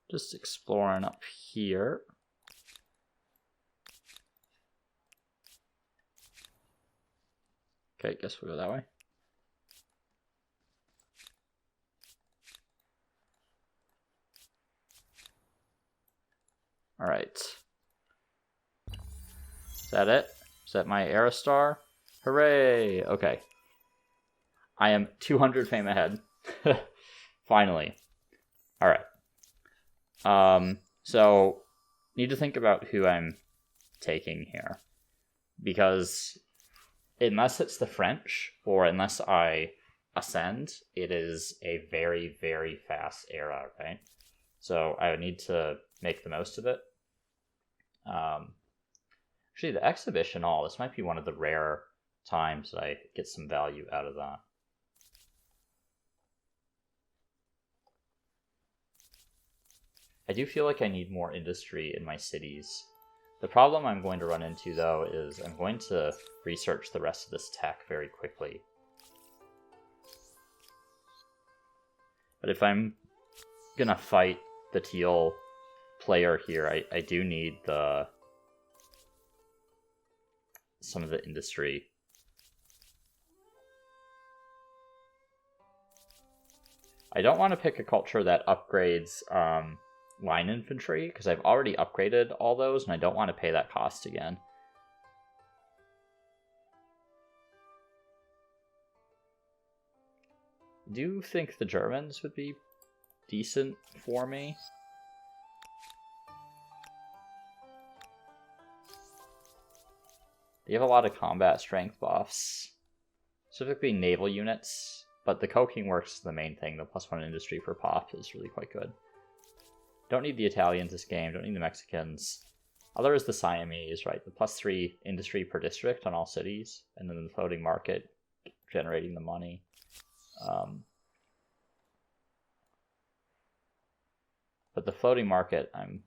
Just exploring up here. Okay, guess we'll go that way. Alright. Is that it? Is that my Aerostar? Hooray! Okay. I am 200 fame ahead. Finally. Alright. So, need to think about who I'm taking here. Because unless it's the French, or unless I ascend, it is a very, very fast era, right? So I would need to make the most of it. Actually, the exhibition hall, this might be one of the rare times that I get some value out of that. I do feel like I need more industry in my cities. The problem I'm going to run into, though, is I'm going to research the rest of this tech very quickly. But if I'm gonna fight the teal player here, I do need some of the industry. I don't want to pick a culture that upgrades line infantry, because I've already upgraded all those, and I don't want to pay that cost again. I do think the Germans would be decent for me. They have a lot of combat strength buffs, specifically naval units, but the coking works is the main thing. The +1 industry for pop is really quite good. Don't need the Italians this game, don't need the Mexicans. Other is the Siamese, right? The +3 industry per district on all cities, and then the floating market generating the money. But the floating market, I'm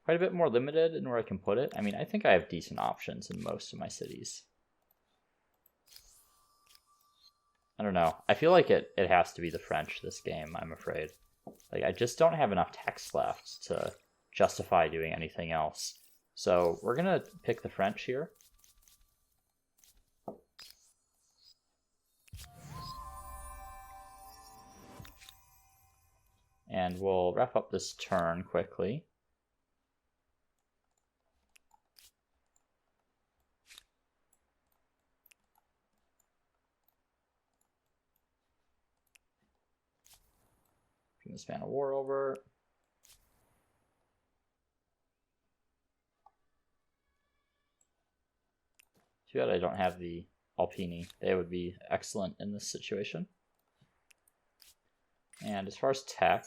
quite a bit more limited in where I can put it. I mean, I think I have decent options in most of my cities. I don't know. I feel like it has to be the French this game, I'm afraid. Like, I just don't have enough text left to justify doing anything else. So we're going to pick the French here. And we'll wrap up this turn quickly. Bring the span of war over. Too bad I don't have the Alpini. They would be excellent in this situation. And as far as tech,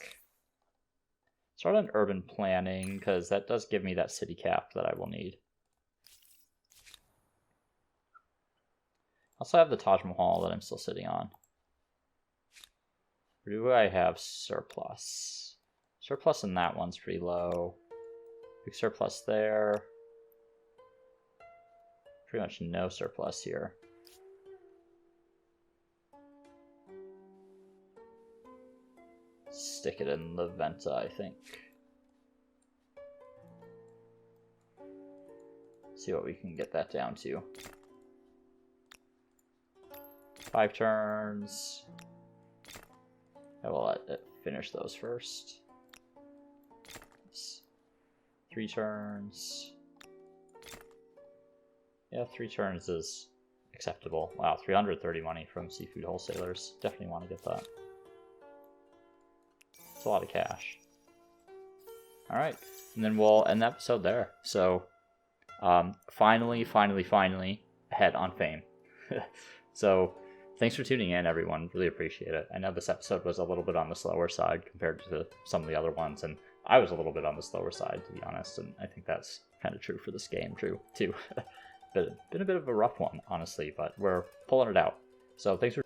start on urban planning, because that does give me that city cap that I will need. Also have the Taj Mahal that I'm still sitting on. Where do I have surplus? Surplus in that one's pretty low. Big surplus there. Pretty much no surplus here. Stick it in the Venta, I think. See what we can get that down to. 5 turns. I will let it finish those first. 3 turns. Yeah, 3 turns is acceptable. Wow, 330 money from seafood wholesalers. Definitely want to get that. It's a lot of cash. Alright, and then we'll end the episode there. So, finally ahead on fame. So, thanks for tuning in, everyone. Really appreciate it. I know this episode was a little bit on the slower side compared to some of the other ones, and I was a little bit on the slower side, to be honest, and I think that's kind of true for this game, too. But been a bit of a rough one, honestly, but we're pulling it out. So, thanks for